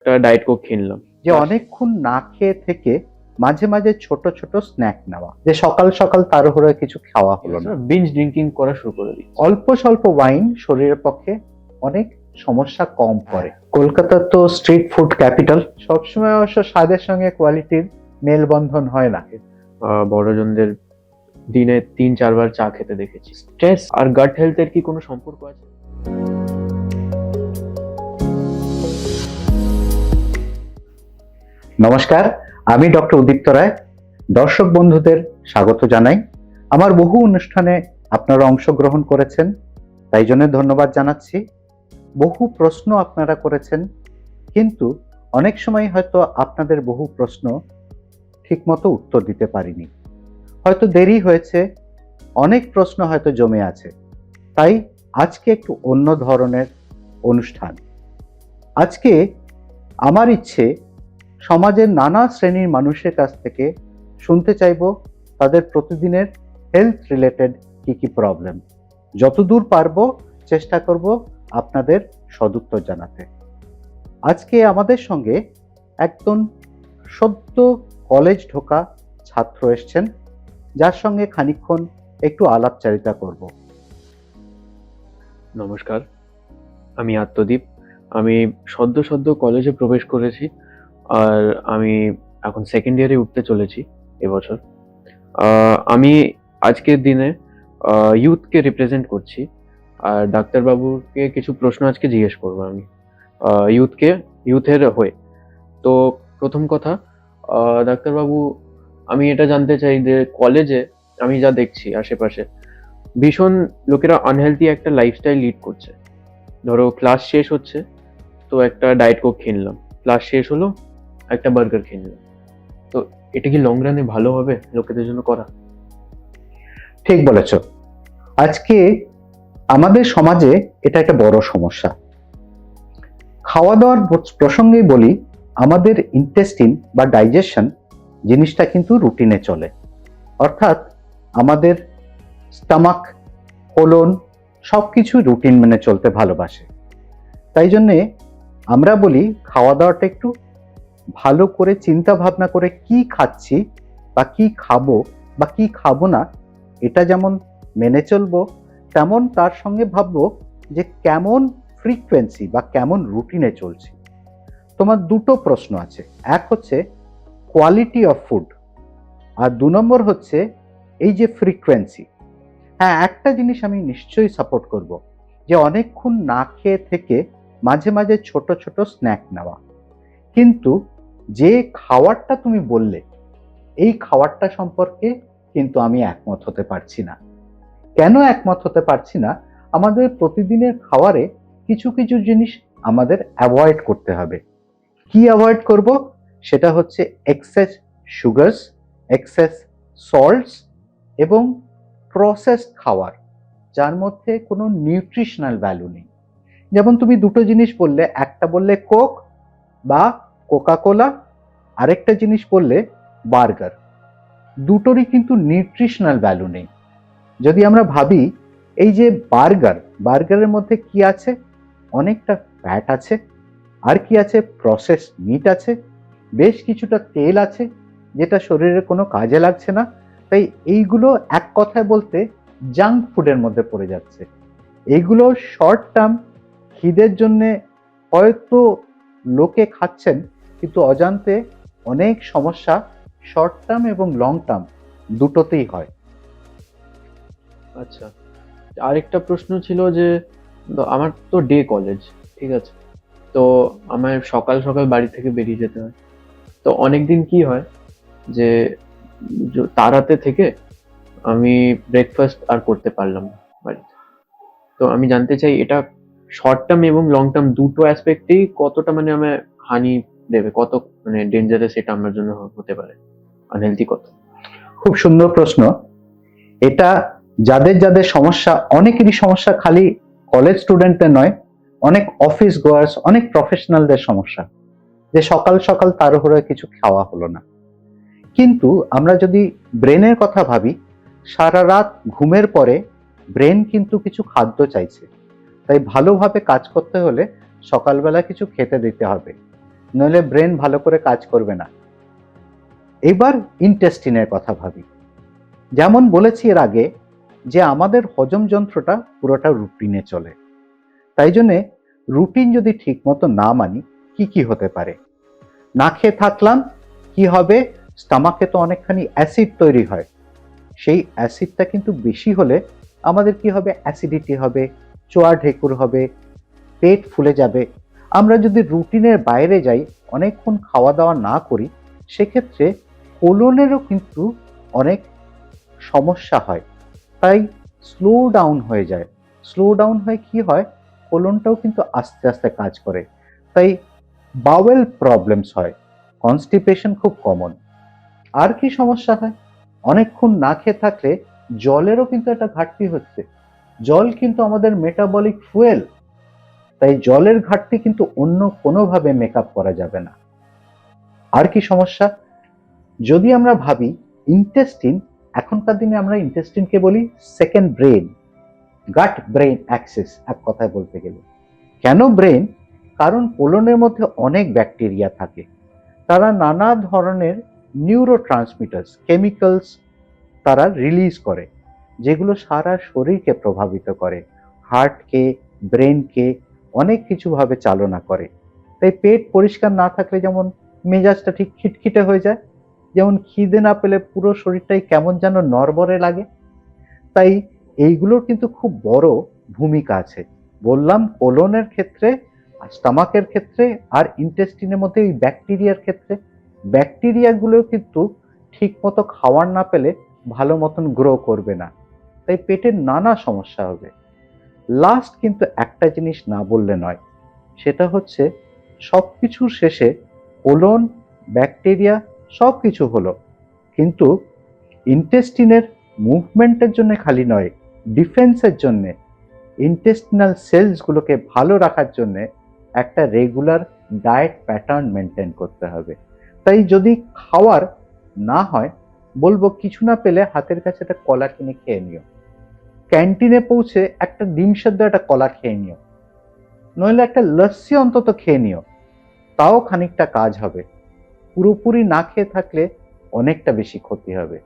একটা diet Coke কিনলাম। যে অনেকক্ষণ না খেয়ে থেকে মাঝে মাঝে ছোট ছোট স্ন্যাক নেওয়া, যে সকাল সকাল তাড়াহুড়ো কিছু খাওয়া হলো না, বিঞ্জ ড্রিঙ্কিং করা শুরু করে দিই। অল্প স্বল্প ওয়াইন শরীরের পক্ষে অনেক সমস্যা কম করে। কলকাতা তো স্ট্রিট ফুড ক্যাপিটাল, সবসময় অবশ্য স্বাদের সঙ্গে কোয়ালিটির মেলবন্ধন হয় না। বড়জনদের দিনে 3-4 বার চা খেতে দেখেছি। স্ট্রেস আর গাট হেলথের কি কোনো সম্পর্ক আছে? নমস্কার, আমি ডক্টর উদীপ্ত রায়। দর্শক বন্ধুদের স্বাগত জানাই। আমার বহু অনুষ্ঠানে আপনারা অংশগ্রহণ করেছেন, তাই জন্য ধন্যবাদ জানাচ্ছি। বহু প্রশ্ন আপনারা করেছেন, কিন্তু অনেক সময় হয়তো আপনাদের বহু প্রশ্ন ঠিকমতো উত্তর দিতে পারিনি, হয়তো দেরি হয়েছে, অনেক প্রশ্ন হয়তো জমে আছে। তাই আজকে একটু অন্য ধরনের অনুষ্ঠান। আজকে আমার ইচ্ছে সমাজের নানা শ্রেণীর মানুষের কাছ থেকে শুনতে চাইব তাদের প্রতিদিনের হেলথ রিলেটেড কি কি প্রবলেম। যতদূর পারবো চেষ্টা করব আপনাদের সদুত্তর জানাতে। আজকে আমাদের সঙ্গে একজন সদ্য কলেজ ঢোকা ছাত্র এসছেন, যার সঙ্গে খানিকক্ষণ একটু আলাপচারিতা করব। নমস্কার, আমি আত্মদীপ। আমি সদ্য কলেজে প্রবেশ করেছি, আর আমি এখন সেকেন্ড ইয়ারে উঠতে চলেছি এবছর। আমি আজকের দিনে ইউথকে রিপ্রেজেন্ট করছি, আর ডাক্তারবাবুকে কিছু প্রশ্ন আজকে জিজ্ঞেস করবো আমি ইউথের হয়ে। তো প্রথম কথা, ডাক্তারবাবু, আমি এটা জানতে চাই যে কলেজে আমি যা দেখছি আশেপাশে, ভীষণ লোকেরা আনহেলথি একটা লাইফস্টাইল লিড করছে। ধরো ক্লাস শেষ হচ্ছে, তো একটা ডায়েট কোক কিনলাম, ক্লাস শেষ হলো একটা বার্গার খেয়ে নিলাম। তো এটা কি লং রানে ভালো হবে লোকেদের জন্য করা? ঠিক বলেছ। আজকে আমাদের সমাজে এটা একটা বড় সমস্যা। খাওয়া দাওয়ার প্রসঙ্গেই বলি, আমাদের ইন্টেস্টিন বা ডাইজেশন জিনিসটা কিন্তু রুটিনে চলে, অর্থাৎ আমাদের স্টামাক, কোলন সবকিছু রুটিন মেনে চলতে ভালোবাসে। তাই জন্যে আমরা বলি খাওয়া দাওয়াটা একটু ভালো করে চিন্তা ভাবনা করে কি খাচ্ছি বা কি খাবো বা কি খাবো না, এটা যেমন মেনে চলবো, তেমন তার সঙ্গে ভাববো যে কেমন ফ্রিকোয়েন্সি বা কেমন রুটিনে চলছি। তোমার দুটো প্রশ্ন আছে, এক হচ্ছে কোয়ালিটি অফ ফুড, আর 2 নম্বর হচ্ছে এই যে ফ্রিকোয়েন্সি। হ্যাঁ, একটা জিনিস আমি নিশ্চয়ই সাপোর্ট করব, যে অনেকক্ষণ না খেয়ে থেকে মাঝে মাঝে ছোট ছোট স্ন্যাক নেওয়া। কিন্তু যে খাবারটা তুমি বললে, এই খাবারটা সম্পর্কে কিন্তু আমি একমত হতে পারছি না। কেন একমত হতে পারছি না? আমাদের প্রতিদিনের খাবারে কিছু কিছু জিনিস আমাদের অ্যাভয়েড করতে হবে। কি অ্যাভয়েড করব? সেটা হচ্ছে এক্সেস সুগারস, এক্সেস সল্টস এবং প্রসেসড খাবার, যার মধ্যে কোনো নিউট্রিশনাল ভ্যালু নেই। যেমন তুমি দুটো জিনিস বললে, একটা বললে কোক বা কোকা কোলা, আরেকটা জিনিস বললে বার্গার। দুটোরই কিন্তু নিউট্রিশনাল ভ্যালু নেই। যদি আমরা ভাবি, এই যে বার্গারের মধ্যে কি আছে? অনেকটা ফ্যাট আছে, আর কি আছে? প্রসেস মিট আছে, বেশ কিছুটা তেল আছে, যেটা শরীরের কোনো কাজে লাগছে না। তাই এইগুলো এক কথায় বলতে জাঙ্ক ফুডের মধ্যে পড়ে যাচ্ছে। এইগুলো শর্ট টার্ম খিদের জন্যে হয়তো লোকে খাচ্ছেন, কিন্তু অজান্তে অনেক সমস্যা শর্ট টার্ম এবং লং টার্ম দুটোতেই হয়। আচ্ছা, আরেকটা প্রশ্ন ছিল যে আমার তো ডে কলেজ, ঠিক আছে, তো আমার সকাল সকাল বাড়ি থেকে বেরিয়ে যেতে হয়। তো অনেকদিন কি হয় যে তাড়াতে থেকে আমি ব্রেকফাস্ট আর করতে পারলাম না বাড়িতে। তো আমি জানতে চাই এটা শর্ট টার্ম এবং লং টার্ম দুটো অ্যাসপেক্টেই কতটা মানে আমার হানি দেবে, কত মানে ডেঞ্জারাস এটা আমার জন্য হতে পারে, আনহেলথি কত? খুব সুন্দর প্রশ্ন। এটা যাদের যাদের সমস্যা, অনেকেরই সমস্যা, খালি কলেজ স্টুডেন্টদের নয়, অনেক অফিস গোয়ার্স, অনেক প্রফেশনালদের সমস্যা, যে সকাল সকাল তাড়াহুড়োয় কিছু খাওয়া হলো না। কিন্তু আমরা যদি ব্রেনের কথা ভাবি, সারা রাত ঘুমের পরে ব্রেন কিন্তু কিছু খাদ্য চাইছে। তাই ভালোভাবে কাজ করতে হলে সকালবেলা কিছু খেতে দিতে হবে। নইলে ব্রেন ভালো করে কাজ করবে না। এবার ইন্টেস্টিনের কথা ভাবি। যেমন বলেছি এর আগে যে আমাদের হজম যন্ত্রটা পুরোটা রুটিনে চলে, তাই জন্যে রুটিন যদি ঠিক মতো না মানি কি কি হতে পারে। না খেয়ে থাকলাম, কি হবে, স্টামাকে তো অনেকখানি অ্যাসিড তৈরি হয়, সেই অ্যাসিডটা কিন্তু বেশি হলে আমাদের কি হবে, অ্যাসিডিটি হবে, চোয়া ঢেকুর হবে, পেট ফুলে যাবে। আমরা যদি রুটিনের বাইরে যাই, অনেকক্ষণ খাওয়া দাওয়া না করি, সেক্ষেত্রে কোলনেরও কিন্তু অনেক সমস্যা হয়। তাই স্লো ডাউন হয়ে যায়। স্লো ডাউন হয়ে কি হয়, কোলনটাও কিন্তু আস্তে আস্তে কাজ করে। তাই বাওয়েল প্রবলেমস হয়, কনস্টিপেশন খুব কমন। আর কি সমস্যা হয়, অনেকক্ষণ না খেয়ে থাকলে জলেরও কিন্তু একটা ঘাটতি হচ্ছে। জল কিন্তু আমাদের মেটাবলিক ফুয়েল, তাই জলের ঘাটতি কিন্তু অন্য কোনোভাবে মেকআপ করা যাবে না। আর কি সমস্যা, যদি আমরা ভাবি ইন্টেস্টিন, এখনকার দিনে আমরা ইন্টেস্টিনকে বলি সেকেন্ড ব্রেন, গাট ব্রেন অ্যাক্সিস এক কথায় বলতে গেলে। কেন ব্রেন, কারণ কোলনের মধ্যে অনেক ব্যাকটেরিয়া থাকে, তারা নানা ধরনের নিউরো ট্রান্সমিটার্স, কেমিক্যালস তারা রিলিজ করে, যেগুলো সারা শরীরকে প্রভাবিত করে, হার্টকে, ব্রেনকে অনেক কিছুভাবে চালনা করে। তাই পেট পরিষ্কার না থাকলে যেমন মেজাজটা ঠিক খিটখিটে হয়ে যায়, যেমন খিদে না পেলে পুরো শরীরটাই কেমন যেন নড়বড়ে লাগে। তাই এইগুলোর কিন্তু খুব বড় ভূমিকা আছে। বললাম কোলনের ক্ষেত্রে, স্টামাকের ক্ষেত্রে, আর ইন্টেস্টিনের মধ্যে এই ব্যাকটেরিয়ার ক্ষেত্রে। ব্যাকটেরিয়াগুলো কিন্তু ঠিক মতো খাওয়ার না পেলে ভালো মতন গ্রো করবে না, তাই পেটের নানা সমস্যা হবে। লাস্ট কিন্তু একটা জিনিস না বললে নয়, সেটা হচ্ছে সবকিছুর শেষে কোলন, ব্যাকটেরিয়া সবকিছু হলো, কিন্তু ইন্টেস্টিনের মুভমেন্টের জন্য খালি নয়, ডিফেন্সের জন্য, ইন্টেস্টিনাল সেলসগুলোকে ভালো রাখার জন্য একটা রেগুলার ডায়েট প্যাটার্ন মেনটেন করতে হবে। তাই যদি খাওয়ার না হয়, বলবো কিছু না পেলে হাতের কাছে একটা কলা কিনে খেয়ে নিও, ক্যান্টিনে পৌঁছে একটা ডিম সেদ্ধ একটা কলা খেয়ে নিও, নইলে একটা লস্যি অন্তত খেয়ে নিও, তাও খানিকটা কাজ হবে। পুরোপুরি না খেয়ে থাকলে অনেকটা বেশি ক্ষতি হবে,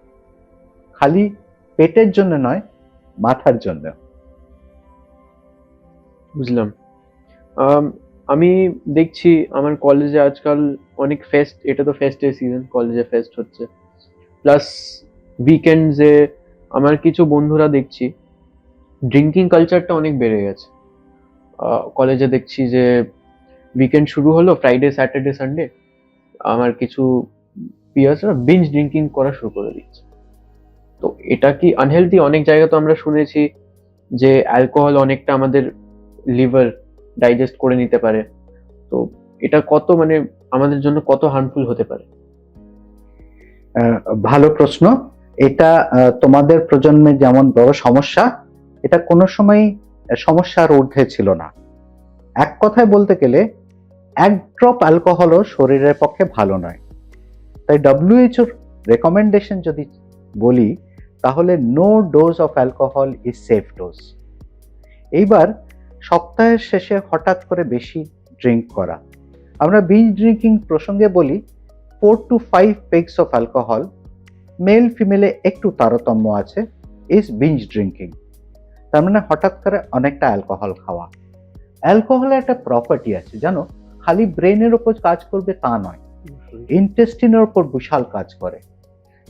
খালি পেটের জন্য নয়, মাথার জন্য। বুঝলাম। আম, আমি দেখছি আমার কলেজে আজকাল অনেক ফেস্ট, এটা তো ফেস্টের সিজন, কলেজে ফেস্ট হচ্ছে, প্লাস উইকেন্ডসে আমার কিছু বন্ধুরা দেখছি ড্রিঙ্কিং কালচারটা অনেক বেড়ে গেছে। কলেজে দেখছি যে উইকেন্ড শুরু হলো, ফ্রাইডে স্যাটারডে সানডে আমার কিছু পিয়ার্সরা বিঞ্জ ড্রিঙ্কিং করা শুরু করে দিচ্ছে। তো এটা কি আনহেলদি? অনেক জায়গা তো আমরা শুনেছি যে অ্যালকোহল অনেকটা আমাদের লিভার ডাইজেস্ট করে নিতে পারে। তো এটা কত মানে আমাদের জন্য কত হার্মফুল হতে পারে? ভালো প্রশ্ন। এটা তোমাদের প্রজন্মের যেমন বড় সমস্যা, এটা কোনো সময় সমস্যার ঊর্ধ্বে ছিল না। এক কথায় বলতে গেলে এক ড্রপ অ্যালকোহলও শরীরের পক্ষে ভালো নয়। তাই ডব্লিউএইচওর রেকমেন্ডেশন যদি বলি, তাহলে no dose of alcohol is safe dose. এইবার সপ্তাহের শেষে হঠাৎ করে বেশি ড্রিঙ্ক করা, আমরা বিঞ্জ ড্রিঙ্কিং প্রসঙ্গে বলি 4 to 5 pegs of alcohol, mail ফিমেলে একটু তারতম্য আছে, ইজ বিঞ্জ ড্রিঙ্কিং। তার মানে হঠাৎ করে অনেকটা অ্যালকোহল খাওয়া। অ্যালকোহলের একটা প্রপার্টি আছে জানো, খালি ব্রেনের ওপর কাজ করবে তা নয়, ইন্টেস্টিনের ওপর বিশাল কাজ করে।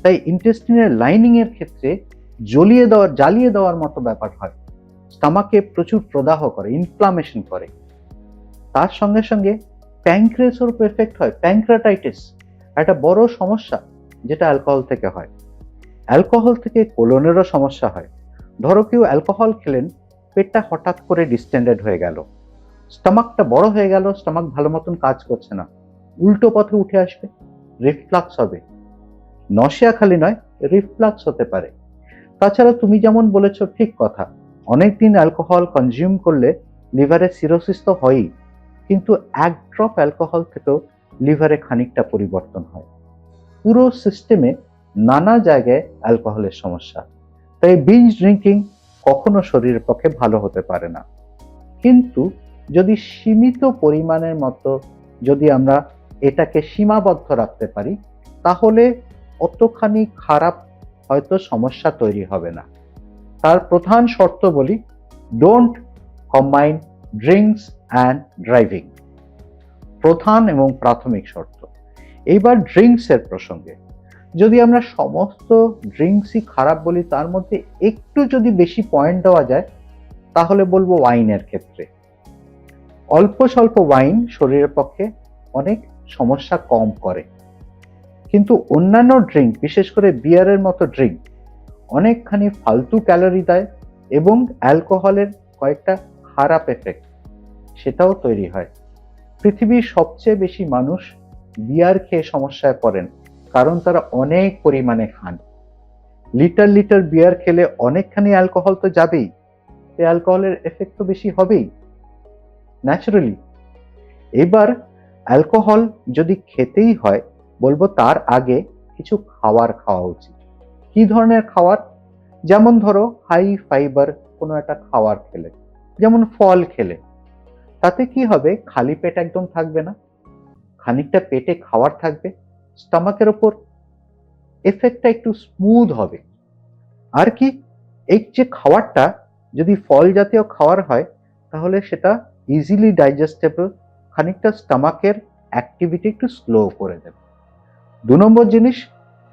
তাই ইন্টেস্টিনের লাইনিং এর ক্ষেত্রে জ্বালিয়ে দেওয়ার মতো ব্যাপার হয়, স্টামাকে প্রচুর প্রদাহ করে, ইনফ্লামেশন করে। তার সঙ্গে সঙ্গে প্যানক্রিয়াসের উপর এফেক্ট হয়, প্যানক্রিয়াটাইটিস একটা বড় সমস্যা যেটা অ্যালকোহল থেকে হয়। অ্যালকোহল থেকে কোলনেরও সমস্যা হয়। ধরো কেউ অ্যালকোহল খেলেন, পেটটা হঠাৎ করে ডিস্টেন্ডেড হয়ে গেল, স্টামাকটা বড় হয়ে গেল, স্টামাক ভালো মতন কাজ করছে না, উল্টো পথে উঠে আসবে, রিফ্লাক্স হবে। নশিয়া খালি নয়, রিফ্লাক্স হতে পারে। তাছাড়া তুমি যেমন বলেছো ঠিক কথা, অনেকদিন অ্যালকোহল কনজিউম করলে লিভারে সিরোসিস তো হয়ই, কিন্তু এক ড্রপ অ্যালকোহল থেকেও লিভারে খানিকটা পরিবর্তন হয়। পুরো সিস্টেমে নানা জায়গায় অ্যালকোহলের সমস্যা। তাই বিঞ্জ ড্রিঙ্কিং কখনো শরীরের পক্ষে ভালো হতে পারে না। কিন্তু যদি সীমিত পরিমাণের মতো যদি আমরা এটাকে সীমাবদ্ধ রাখতে পারি, তাহলে অতখানি খারাপ হয়তো সমস্যা তৈরি হবে না। তার প্রধান শর্ত বলি, don't combine drinks and driving, প্রধান এবং প্রাথমিক শর্ত। এইবার ড্রিঙ্কসের প্রসঙ্গে, যদি আমরা সমস্ত ড্রিঙ্কসই খারাপ বলি, তার মধ্যে একটু যদি বেশি পয়েন্ট দেওয়া যায়, তাহলে বলবো ওয়াইনের ক্ষেত্রে। অল্প স্বল্প ওয়াইন শরীরের পক্ষে অনেক সমস্যা কম করে, কিন্তু অন্যান্য ড্রিঙ্ক, বিশেষ করে বিয়ারের মতো ড্রিঙ্ক, অনেকখানি ফালতু ক্যালোরি দেয় এবং অ্যালকোহলের কয়েকটা খারাপ এফেক্ট সেটাও তৈরি হয়। পৃথিবীর সবচেয়ে বেশি মানুষ বিয়ার খেয়ে সমস্যায় পড়েন, কারণ তারা অনেক পরিমাণে খান। লিটার লিটার বিয়ার খেলে অনেকখানি অ্যালকোহল তো যাবেই, এই অ্যালকোহলের এফেক্ট তো বেশি হবেই ন্যাচারালি। এবার অ্যালকোহল যদি খেতেই হয়, বলবো তার আগে কিছু খাওয়া উচিত। কি ধরনের খাবার? যেমন ধরো হাই ফাইবার কোনো একটা খাবার খেলে, যেমন ফল খেলে, তাতে কি হবে, খালি পেট একদম থাকবে না, খানিকটা পেটে খাবার থাকবে, স্টমাকের ওপর এফেক্টটা একটু স্মুথ হবে। আর কি, এই যে খাবারটা যদি ফল জাতীয় খাবার হয়, তাহলে সেটা ইজিলি ডাইজেস্টেবল, খানিকটা স্টমাকের অ্যাক্টিভিটি একটু স্লো করে দেবে। 2 নম্বর জিনিস,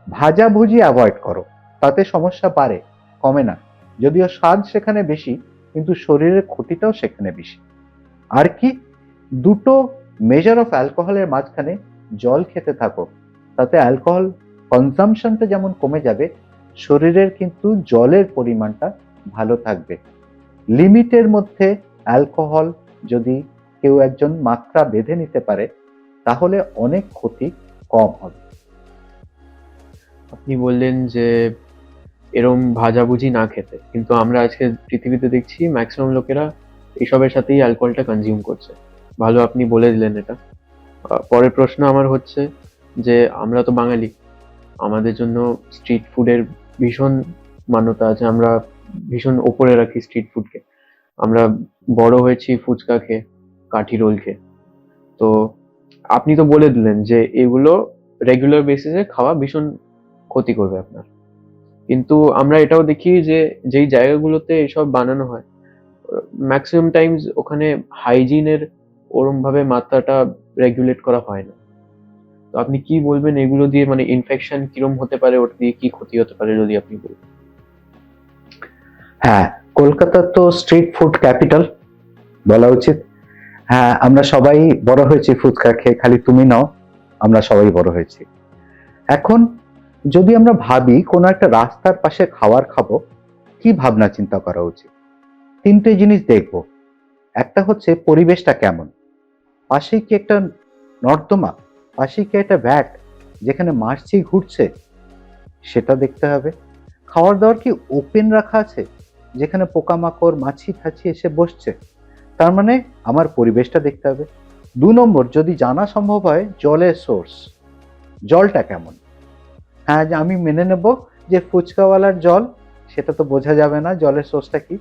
ভাজাভুজি অ্যাভয়েড করো, তাতে সমস্যা বাড়ে, কমে না। যদিও স্বাদ সেখানে বেশি, কিন্তু শরীরের ক্ষতিটাও সেখানে বেশি। আর কি, দুটো মেজার অফ অ্যালকোহলের মাঝখানে জল খেতে থাকো, তাতে অ্যালকোহল কনজাম্পশনটা যেমন কমে যাবে, শরীরের কিন্তু জলের পরিমাণটা ভালো থাকবে। লিমিটের মধ্যে অ্যালকোহল যদি কেউ একজন মাত্রা বেঁধে নিতে পারে, তাহলে অনেক ক্ষতি কম হবে। আপনি বললেন যে এরম ভাজাভুজি না খেতে, কিন্তু আমরা আজকে পৃথিবীতে দেখছি ম্যাক্সিমাম লোকেরা এসবের সাথেই অ্যালকোহলটা কনজিউম করছে। ভালো, আপনি বলে দিলেন এটা। পরের প্রশ্ন আমার হচ্ছে যে আমরা তো বাঙালি, আমাদের জন্য স্ট্রিট ফুডের ভীষণ মান্যতা আছে, আমরা ভীষণ ওপরে রাখি স্ট্রিট ফুডকে। আমরা বড় হয়েছি ফুচকা খেয়ে, কাঠি রোল খেয়ে। তো আপনি তো বলে দিলেন যে এগুলো রেগুলার বেসিসে খাওয়া ভীষণ ক্ষতি করবে আপনার, কিন্তু আমরা এটাও দেখি যে যেই জায়গাগুলোতে এসব বানানো হয়, ম্যাক্সিমাম টাইমস ওখানে হাইজিনের ওরম ভাবে মাত্রাটা রেগুলেট করা হয় না। তো আপনি কি বলবেন এগুলো দিয়ে, মানে ইনফেকশন কিরম হতে পারে, ওটা দিয়ে কি ক্ষতি হতে পারে, যদি আপনি বলবেন। হ্যাঁ, কলকাতা তো স্ট্রিট ফুড ক্যাপিটাল বলা উচিত। হ্যাঁ, আমরা সবাই বড় হয়েছি ফুচকা খেয়ে, খালি তুমি নাও, আমরা সবাই বড় হয়েছি। এখন যদি আমরা ভাবি কোনো একটা রাস্তার পাশে খাবার খাবো, কি ভাবনা চিন্তা করা উচিত? 3টে জিনিস দেখব। একটা হচ্ছে পরিবেশটা কেমন, পাশে কি একটা নর্দমা, পাশে কি একটা ভ্যাট যেখানে মাছি ঘুরছে, সেটা দেখতে হবে। খাওয়ার দাওয়ার কি ওপেন রাখা আছে, যেখানে পোকামাকড় মাছি ঠাছি এসে বসছে, তার মানে আমার পরিবেশটা দেখতে হবে। 2 নম্বর, যদি জানা সম্ভব হয় জলের সোর্স, জলটা কেমন। হ্যাঁ, যে আমি মেনে নেব যে ফুচকাওয়ালার জল, সেটা তো বোঝা যাবে না জলের সোর্সটা কি,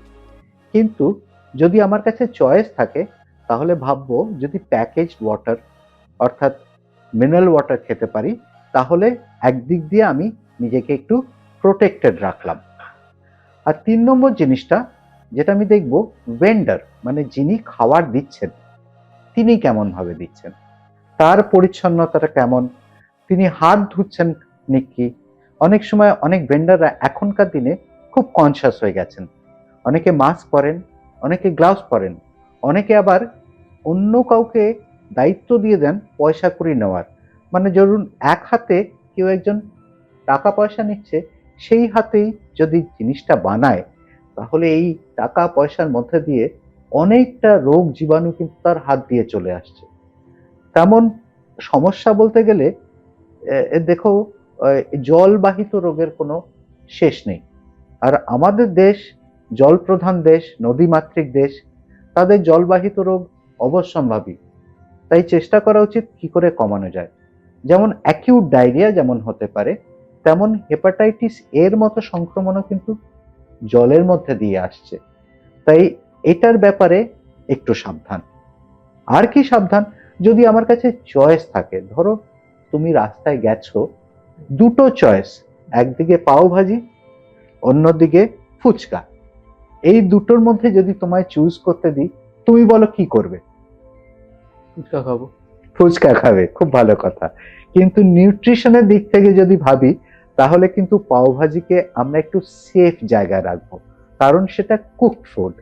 কিন্তু যদি আমার কাছে চয়েস থাকে, তাহলে ভাববো যদি প্যাকেজড ওয়াটার অর্থাৎ মিনারেল ওয়াটার খেতে পারি, তাহলে একদিক দিয়ে আমি নিজেকে একটু প্রোটেক্টেড রাখলাম। আর 3 নম্বর জিনিসটা যেটা আমি দেখব, ভেন্ডার মানে যিনি খাবার দিচ্ছেন, তিনি কেমন ভাবে দিচ্ছেন, তার পরিচ্ছন্নতাটা কেমন, তিনি হাত ধুচ্ছেন নাকি। অনেক সময় অনেক ভেন্ডাররা এখনকার দিনে খুব কনসিয়াস হয়ে গেছেন, অনেকে মাস্ক পরেন, অনেকে গ্লাভস পরেন, অনেকে আবার অন্য কাউকে দায়িত্ব দিয়ে দেন পয়সা কড়ি নেওয়ার, মানে ধরুন এক হাতে কেউ একজন টাকা পয়সা নিচ্ছে, সেই হাতেই যদি জিনিসটা বানায়, তাহলে এই টাকা পয়সার মধ্যে দিয়ে অনেকটা রোগ জীবাণু কিন্তু তার হাত দিয়ে চলে আসছে। তেমন সমস্যা বলতে গেলে দেখো, জলবাহিত রোগের কোনো শেষ নেই। আর আমাদের দেশ জল প্রধান দেশ, নদীমাতৃক দেশ, তাদের জলবাহিত রোগ অবশ্যম্ভাবী। তাই চেষ্টা করা উচিত কি করে কমানো যায়। যেমন অ্যাকিউট ডায়রিয়া যেমন হতে পারে, তেমন হেপাটাইটিস এর মতো সংক্রমণও কিন্তু জলের মধ্যে দিয়ে আসছে। তাই এটার ব্যাপারে একটু সাবধান। আর কি সাবধান, যদি আমার কাছে চয়েস থাকে, ধরো তুমি রাস্তায় গেছো, দুটো চয়েস, একদিকে পাও ভাজি, অন্যদিকে ফুচকা, এই দুটোর মধ্যে যদি তোমায় চুজ করতে দিই, তুমি বলো কি করবে? ফুচকা খাবো। ফুচকা খাবে, খুব ভালো কথা। কিন্তু নিউট্রিশনের দিক থেকে যদি ভাবি, তাহলে কিন্তু পাওভাজিকে আমরা একটু সেফ জায়গায় রাখবো, কারণ সেটা কুকড ফুড।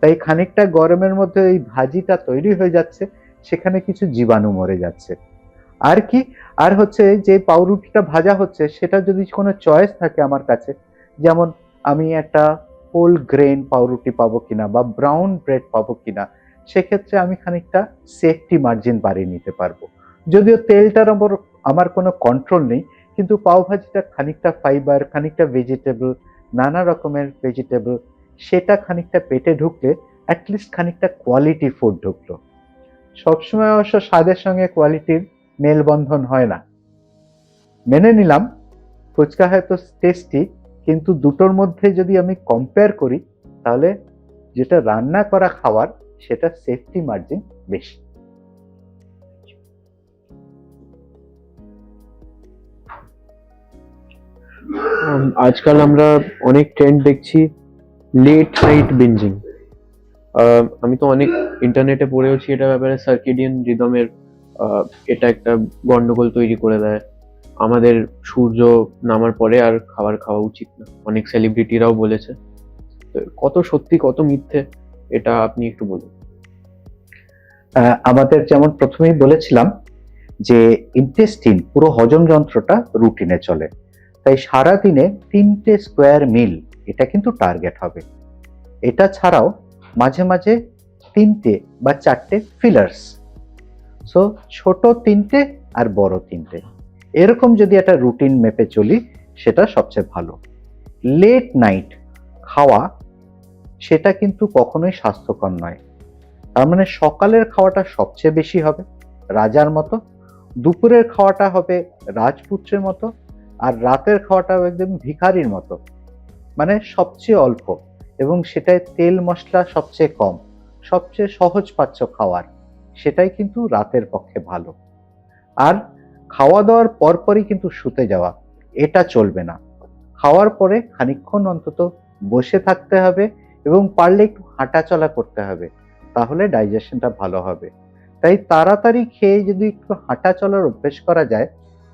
তাই খানিকটা গরমের মধ্যে এই ভাজিটা তৈরি হয়ে যাচ্ছে, সেখানে কিছু জীবাণু মরে যাচ্ছে। আর কি, আর হচ্ছে যে পাউরুটিটা ভাজা হচ্ছে, সেটা যদি কোনো চয়েস থাকে আমার কাছে, যেমন আমি একটা হোল গ্রেন পাউরুটি পাবো কিনা বা ব্রাউন ব্রেড পাবো কিনা, সেক্ষেত্রে আমি খানিকটা সেফটি মার্জিন বাড়িয়ে নিতে পারবো। যদিও তেলটার ওপর আমার কোনো কন্ট্রোল নেই, কিন্তু পাও ভাজিটা খানিকটা ফাইবার, খানিকটা ভেজিটেবল, নানা রকমের ভেজিটেবল, সেটা খানিকটা পেটে ঢুকলে অ্যাটলিস্ট খানিকটা কোয়ালিটি ফুড ঢুকলো। সবসময় অবশ্য স্বাদের সঙ্গে কোয়ালিটির মেলবন্ধন হয় না, মেনে নিলাম। ফুচকা হয়তো টেস্টি, কিন্তু দুটোর মধ্যে যদি আমি কম্পেয়ার করি, তাহলে যেটা রান্না করা খাবার, সেটা সেফটি মার্জিন বেশি। আজকাল আমরা অনেক ট্রেন্ড দেখছি, লেট নাইট বিঞ্জিং। আমি তো অনেক ইন্টারনেটে পড়েওছি এটা ব্যাপারে, সার্কেডিয়ান রিদমের এটা একটা গন্ডগোল তৈরি করে দেয়। আমাদের সূর্য নামার পরে আর খাবার খাওয়া উচিত না, অনেক সেলিব্রিটিরাও বলেছে। তো কত সত্যি কত মিথ্যে এটা আপনি একটু বলুন। আমাদের যেমন প্রথমেই বলেছিলাম যে ইন্টেস্টিন, পুরো হজম যন্ত্রটা রুটিনে চলে, তাই সারাদিনে 3টে স্কোয়ার মিল এটা কিন্তু টার্গেট হবে। এটা ছাড়াও মাঝে মাঝে 3টে বা 4টে ফিলার্স, সো ছোট 3টে আর বড় 3টে, এরকম যদি একটা রুটিন মেপে চলি, সেটা সবচেয়ে ভালো। লেট নাইট খাওয়া সেটা কিন্তু কখনোই স্বাস্থ্যকর নয়। তার মানে সকালের খাওয়াটা সবচেয়ে বেশি হবে রাজার মতো, দুপুরের খাওয়াটা হবে রাজপুত্রের মতো, আর রাতের খাওয়াটা হবে একদম ভিখারির মতো, মানে সবচেয়ে অল্প, এবং সেটায় তেল মশলা সবচেয়ে কম, সবচেয়ে সহজ পাচ্য খাওয়ার, সেটাই কিন্তু রাতের পক্ষে ভালো। আর খাওয়া দাওয়ার পরপরই কিন্তু শুতে যাওয়া, এটা চলবে না। খাওয়ার পরে খানিকক্ষণ অন্তত বসে থাকতে হবে, এবং পারলে একটু হাঁটাচলা করতে হবে, তাহলে ডাইজেশনটা ভালো হবে। তাই তাড়াতাড়ি খেয়ে যদি একটু হাঁটা চলার অভ্যেস করা যায়,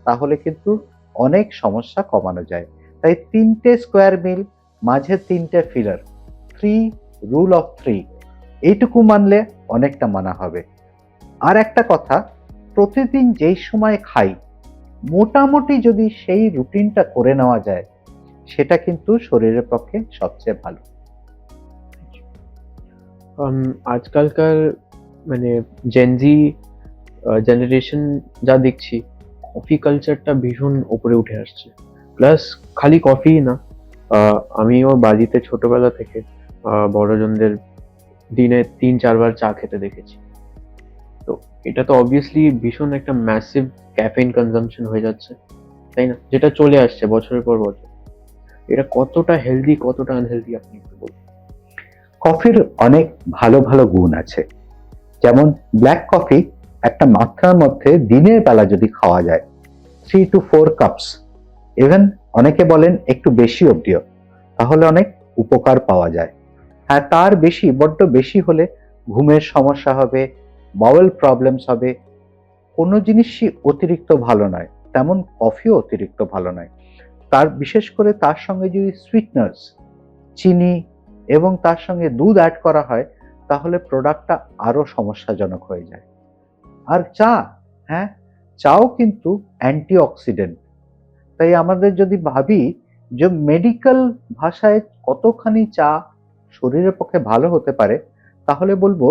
তাহলে কিন্তু অনেক সমস্যা কমানো যায়। তাই 3টে স্কোয়ার মিল, মাঝে 3টে ফিলার, 3 রুল অফ 3, এইটুকু মানলে অনেকটা মানা হবে। আর একটা কথা, প্রতিদিন যেই সময় খাই, মোটামুটি যদি সেই রুটিনটা করে নেওয়া যায়, সেটা কিন্তু শরীরের পক্ষে সবচেয়ে ভালো। আজকালকার মানে জেনজি জেনারেশন যা দেখছি, কফি কালচারটা ভীষণ উপরে উঠে আসছে। প্লাস খালি কফি না, আমিও বাড়িতে ছোটবেলা থেকে বড়জনদের দিনে 3-4 বার চা খেতে দেখেছি। তো এটা তো অবভিয়াসলি ভীষণ একটা ম্যাসিভ ক্যাফেইন কনজাম্পশন হয়ে যাচ্ছে, তাই না? যেটা চলে আসছে বছরের পর বছর। এটা কতটা হেলদি কতটা আনহেলদি আপনি একটু বলুন। কফির অনেক ভালো ভালো গুণ আছে, যেমন ব্ল্যাক কফি একটা মাত্রার মধ্যে দিনের বেলা যদি খাওয়া যায়, 3 to 4 কাপস, ইভেন অনেকে বলেন একটু বেশি অবধিও, তাহলে অনেক উপকার পাওয়া যায়। হ্যাঁ, তার বেশি, বড্ড বেশি হলে ঘুমের সমস্যা হবে, বাউল প্রবলেমস হবে, কোনো জিনিসই অতিরিক্ত ভালো নয়, তেমন কফিও অতিরিক্ত ভালো নয়। তার বিশেষ করে তার সঙ্গে যদি সুইটনার্স, চিনি এবং তার সঙ্গে দুধ অ্যাড করা হয়, তাহলে প্রোডাক্টটা আরো সমস্যাজনক হয়ে যায়। আর চা, হ্যাঁ, চাও কিন্তু অ্যান্টিঅক্সিডেন্ট। তাই আমাদের যদি ভাবি যে মেডিকেল ভাষায় কতখানি চা শরীরের পক্ষে ভালো হতে পারে, তাহলে বলবো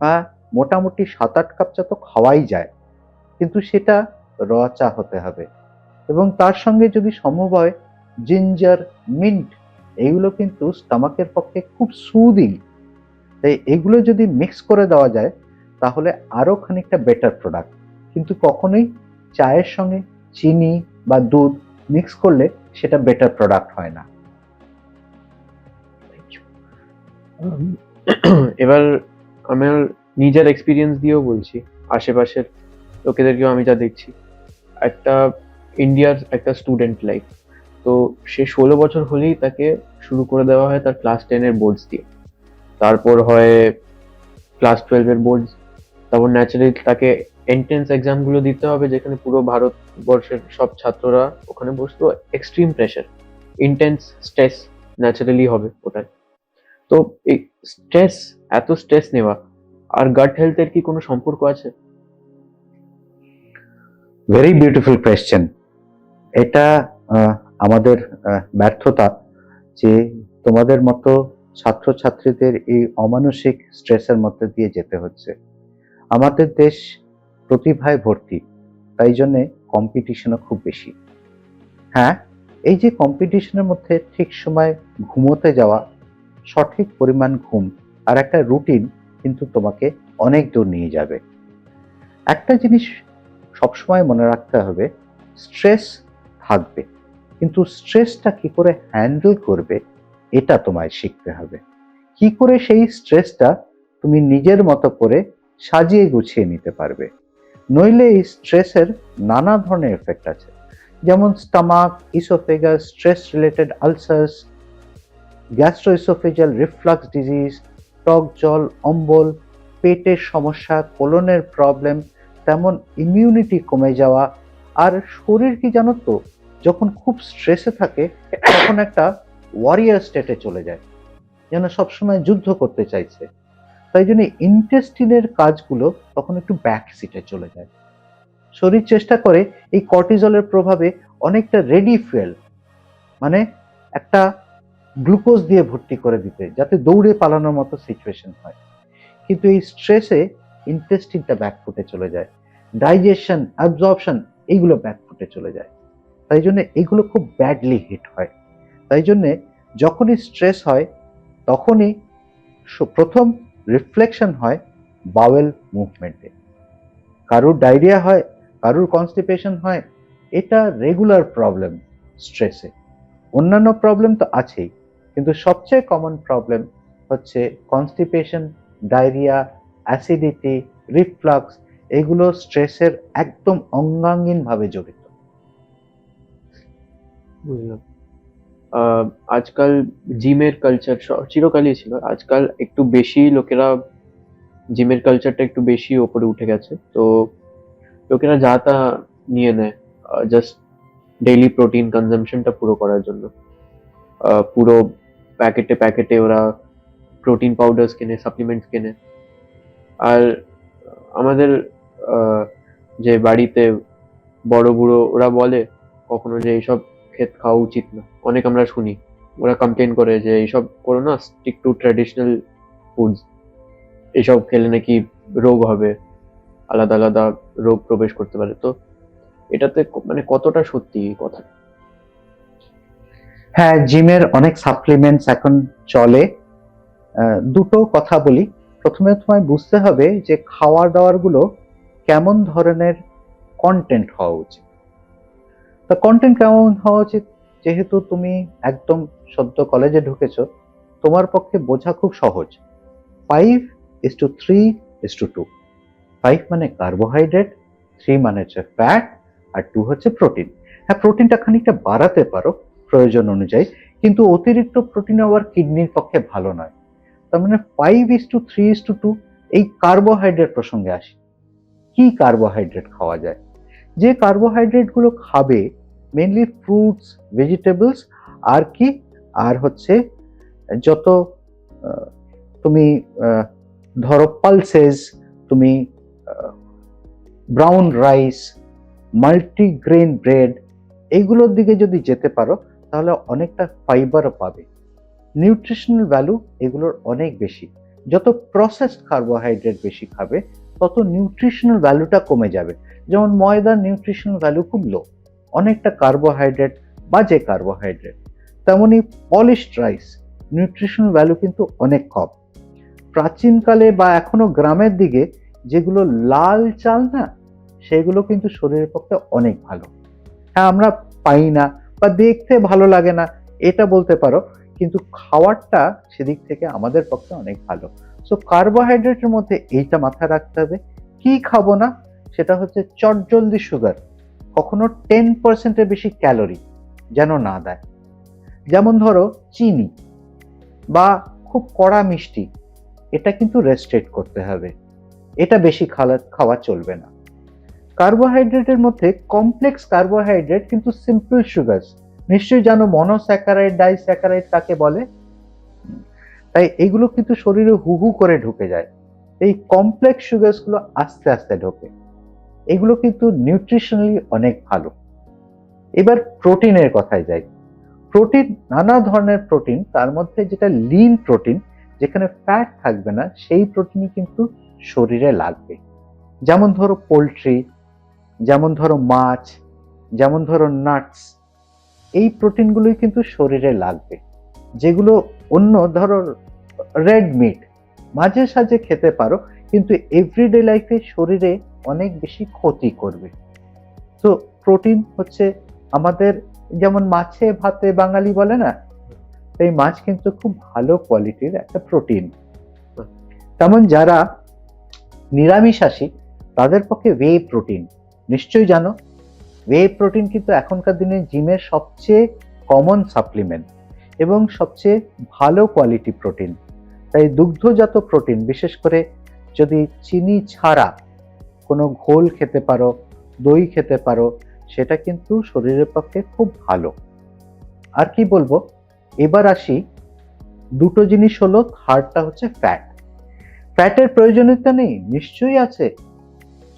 হ্যাঁ, মোটামুটি 7-8 কাপ চা তো খাওয়াই যায়, কিন্তু সেটা র চা হতে হবে। এবং তার সঙ্গে যদি সম্ভব হয় জিঞ্জার, মিন্ট, এইগুলো কিন্তু স্টমাকের পক্ষে খুব সুদিং। তাই এগুলো যদি মিক্স করে দেওয়া যায়, তাহলে আরো খানিকটা বেটার প্রোডাক্ট। কিন্তু কখনোই চায়ের সঙ্গে চিনি বা দুধ মিক্স করলে সেটা বেটার প্রোডাক্ট হয় না। এবার আমার নিজের এক্সপিরিয়েন্স দিয়েও বলছি, আশেপাশের লোকেদেরকেও আমি যা দেখছি, একটা ইন্ডিয়ার একটা স্টুডেন্ট লাইফ, তো সে 16 বছর হলেই তাকে শুরু করে দেওয়া হয় তার ক্লাস 10-এর বোর্ডস দিয়ে, তারপর হয় ক্লাস 12-এর বোর্ডস, তারপর ন্যাচারালি তাকে এন্ট্রেন্স এক্সাম গুলো দিতে হবে, যেখানে পুরো ভারতবর্ষের সব ছাত্ররা ওখানে বসতো। Extreme pressure, intense stress naturally হবে ওটায়। তো এই স্ট্রেস, এত স্ট্রেস নেওয়া আর গাট হেলথের কি কোনো সম্পর্ক আছে? Very beautiful question. এটা আমাদের ব্যর্থতা যে তোমাদের মতো ছাত্রছাত্রীদের এই অমানসিক স্ট্রেসের মধ্যে দিয়ে যেতে হচ্ছে। আমাদের দেশ প্রতিভায় ভর্তি, তাই জন্য কম্পিটিশনও খুব বেশি। হ্যাঁ, এই যে কম্পিটিশনের মধ্যে ঠিক সময় ঘুমোতে যাওয়া, সঠিক পরিমাণ ঘুম আর একটা রুটিন কিন্তু তোমাকে অনেক দূর নিয়ে যাবে। একটা জিনিস সবসময় মনে রাখতে হবে, স্ট্রেস থাকবে, কিন্তু স্ট্রেসটা কি করে হ্যান্ডেল করবে এটা তোমায় শিখতে হবে। কি করে সেই স্ট্রেসটা তুমি নিজের মতো করে সাজিয়ে গুছিয়ে নিতে পারবে। নইলে এই স্ট্রেসের নানা ধরনের এফেক্ট আছে, যেমন stomach, oesophagus, stress related ulcers, gastroesophageal reflux disease, টক জল, অম্বল, পেটের সমস্যা, কোলনের প্রবলেম, তেমন ইমিউনিটি কমে যাওয়া। আর শরীর কি জানো তো, যখন খুব স্ট্রেসে থাকে তখন একটা ওয়ারিয়ার স্টেটে চলে যায়, যেন সবসময় যুদ্ধ করতে চাইছে। তাই জন্য ইন্টেস্টিনের কাজগুলো তখন একটু ব্যাক সিটে চলে যায়। শরীর চেষ্টা করে এই কর্টিজলের প্রভাবে অনেকটা রেডি ফুয়েল, মানে একটা গ্লুকোজ দিয়ে ভর্তি করে দিতে, যাতে দৌড়ে পালানোর মতো সিচুয়েশন হয়। কিন্তু এই স্ট্রেসে ইন্টেস্টিনটা ব্যাকফুটে চলে যায়, ডাইজেশন, অ্যাবজর্পশন এইগুলো ব্যাকফুটে চলে যায়। তাই জন্য এগুলো খুব ব্যাডলি হিট হয়। তাই জন্য যখনই স্ট্রেস হয় তখনই প্রথম রিফ্লেকশন হয় বাওয়েল মুভমেন্টে। কারুর ডায়রিয়া হয়, কারুর কনস্টিপেশন হয়, এটা রেগুলার প্রবলেম স্ট্রেসে। অন্যান্য প্রবলেম তো আছেই, কিন্তু সবচেয়ে কমন প্রবলেম হচ্ছে কনস্টিপেশন, ডায়রিয়া, অ্যাসিডিটি, রিফ্লাক্স। এগুলো স্ট্রেসের একদম অঙ্গাঙ্গিন ভাবে জড়িত। বুঝলাম। আজকাল জিমের কালচার চিরকালই ছিল, আজকাল একটু বেশি লোকেরা জিমের কালচারটা একটু বেশি ওপরে উঠে গেছে। তো লোকেরা যা তা নিয়ে নেয় জাস্ট ডেইলি প্রোটিন কনজাম্পশনটা পুরো করার জন্য। পুরো প্যাকেটে প্যাকেটে ওরা প্রোটিন পাউডার্স কেনে, সাপ্লিমেন্টস কেনে। আর আমাদের যে বাড়িতে বড় বুড়ো ওরা বলে কখনো যে এইসব খাওয়া উচিত না, অনেক আমরা শুনি ওরা কমপ্লেন করে যে এইসব করো না, স্টিক টু ট্র্যাডিশনাল ফুডস, এইসব খেলে নাকি রোগ হবে, আলাদা আলাদা রোগ প্রবেশ করতে পারে। তো এটাতে মানে কতটা সত্যি এই কথা? হ্যাঁ, জিমের অনেক সাপ্লিমেন্টস এখন চলে। দুটো কথা বলি। প্রথমে তোমায় বুঝতে হবে যে খাওয়ার দাওয়ার গুলো কেমন ধরনের কন্টেন্ট হওয়া উচিত। তা কন্টেন্ট কেমন হওয়া উচিত, যেহেতু তুমি একদম সদ্য কলেজে ঢুকেছো, তোমার পক্ষে বোঝা খুব সহজ। 5:3:2। 5 মানে কার্বোহাইড্রেট, 3 মানে হচ্ছে ফ্যাট, আর 2 হচ্ছে প্রোটিন। হ্যাঁ, প্রোটিনটা খানিকটা বাড়াতে পারো প্রয়োজন অনুযায়ী, কিন্তু অতিরিক্ত প্রোটিন আবার কিডনির পক্ষে ভালো নয়। তার মানে 5:3:2। এই কার্বোহাইড্রেট প্রসঙ্গে আসি। কি কার্বোহাইড্রেট খাওয়া যায়? যে কার্বোহাইড্রেট গুলো খাবে মেইনলি ফ্রুটস, ভেজিটেবলস, আর কি, আর হচ্ছে যত তুমি ধরো পালসেস, তুমি ব্রাউন রাইস, মাল্টিগ্রেন ব্রেড, এইগুলোর দিকে যদি যেতে পারো তাহলে অনেকটা ফাইবারও পাবে। নিউট্রিশনাল ভ্যালু এগুলোর অনেক বেশি। যত প্রসেসড কার্বোহাইড্রেট বেশি খাবে তত নিউট্রিশনাল ভ্যালুটা কমে যাবে। যেমন ময়দার নিউট্রিশনাল ভ্যালু খুব লো, অনেকটা কার্বোহাইড্রেট, বাজে কার্বোহাইড্রেট। তেমনি পলিশড রাইস নিউট্রিশনাল ভ্যালু কিন্তু অনেক কম। প্রাচীনকালে বা এখনো গ্রামের দিকে যেগুলো লাল চাল না, সেগুলো কিন্তু শরীরের পক্ষে অনেক ভালো। হ্যাঁ, আমরা পাই না বা দেখতে ভালো লাগে না এটা বলতে পারো, কিন্তু খাওয়ারটা সেদিক থেকে আমাদের পক্ষে অনেক ভালো। সো কার্বোহাইড্রেটের মধ্যে এইটা মাথায় রাখতে হবে, কি খাবো না, সেটা হচ্ছে চটজলদি সুগার, কখনো 10%-এর বেশি ক্যালোরি যেন না দেয়। যেমন ধরো চিনি বা খুব কড়া মিষ্টি, এটা কিন্তু রেস্ট্রিক্ট করতে হবে, এটা বেশি খাওয়া চলবে না। কার্বোহাইড্রেটের মধ্যে কমপ্লেক্স কার্বোহাইড্রেট কিন্তু সিম্পল সুগার, নিশ্চয়ই জানো মনোস্যাকারাইড, ডাইস্যাকারাইড কাকে বলে। তাই এগুলো কিন্তু শরীরে হু হু করে ঢুকে যায়, এই কমপ্লেক্স সুগারস গুলো আস্তে আস্তে ঢোকে। এগুলো কিন্তু নিউট্রিশনালি অনেক ভালো। এবার প্রোটিনের কথায় যাই। প্রোটিন, নানা ধরনের প্রোটিন, তার মধ্যে যেটা লিন প্রোটিন, যেখানে ফ্যাট থাকবে না, সেই প্রোটিনই কিন্তু শরীরে লাগবে। যেমন ধরো পোলট্রি, যেমন ধরো মাছ, যেমন ধরো নাটস, এই প্রোটিনগুলোই কিন্তু শরীরে লাগবে। যেগুলো অন্য ধরো রেড মিট মাঝে সাঝে খেতে পারো, কিন্তু এভরিডে লাইফে শরীরে অনেক বেশি ক্ষতি করবে। তো প্রোটিন হচ্ছে আমাদের, যেমন মাছে ভাতে বাঙালি বলে না, এই মাছ কিন্তু খুব ভালো কোয়ালিটির একটা প্রোটিন। তেমন যারা নিরামিষাশী তাদের পক্ষে ওয়ে প্রোটিন, নিশ্চয়ই জানো ওয়ে প্রোটিন কিন্তু এখনকার দিনে জিমের সবচেয়ে কমন সাপ্লিমেন্ট এবং সবচেয়ে ভালো কোয়ালিটি প্রোটিন। তাই দুগ্ধজাত প্রোটিন, বিশেষ করে যদি চিনি ছাড়া কোনো ঘোল খেতে পারো, দই খেতে পারো, সেটা কিন্তু শরীরের পক্ষে খুব ভালো। আর কি বলবো, এবার আসি দুটো জিনিস হলো, থার্ডটা হচ্ছে ফ্যাট। ফ্যাটের প্রয়োজনীয়তা নেই, নিশ্চয়ই আছে।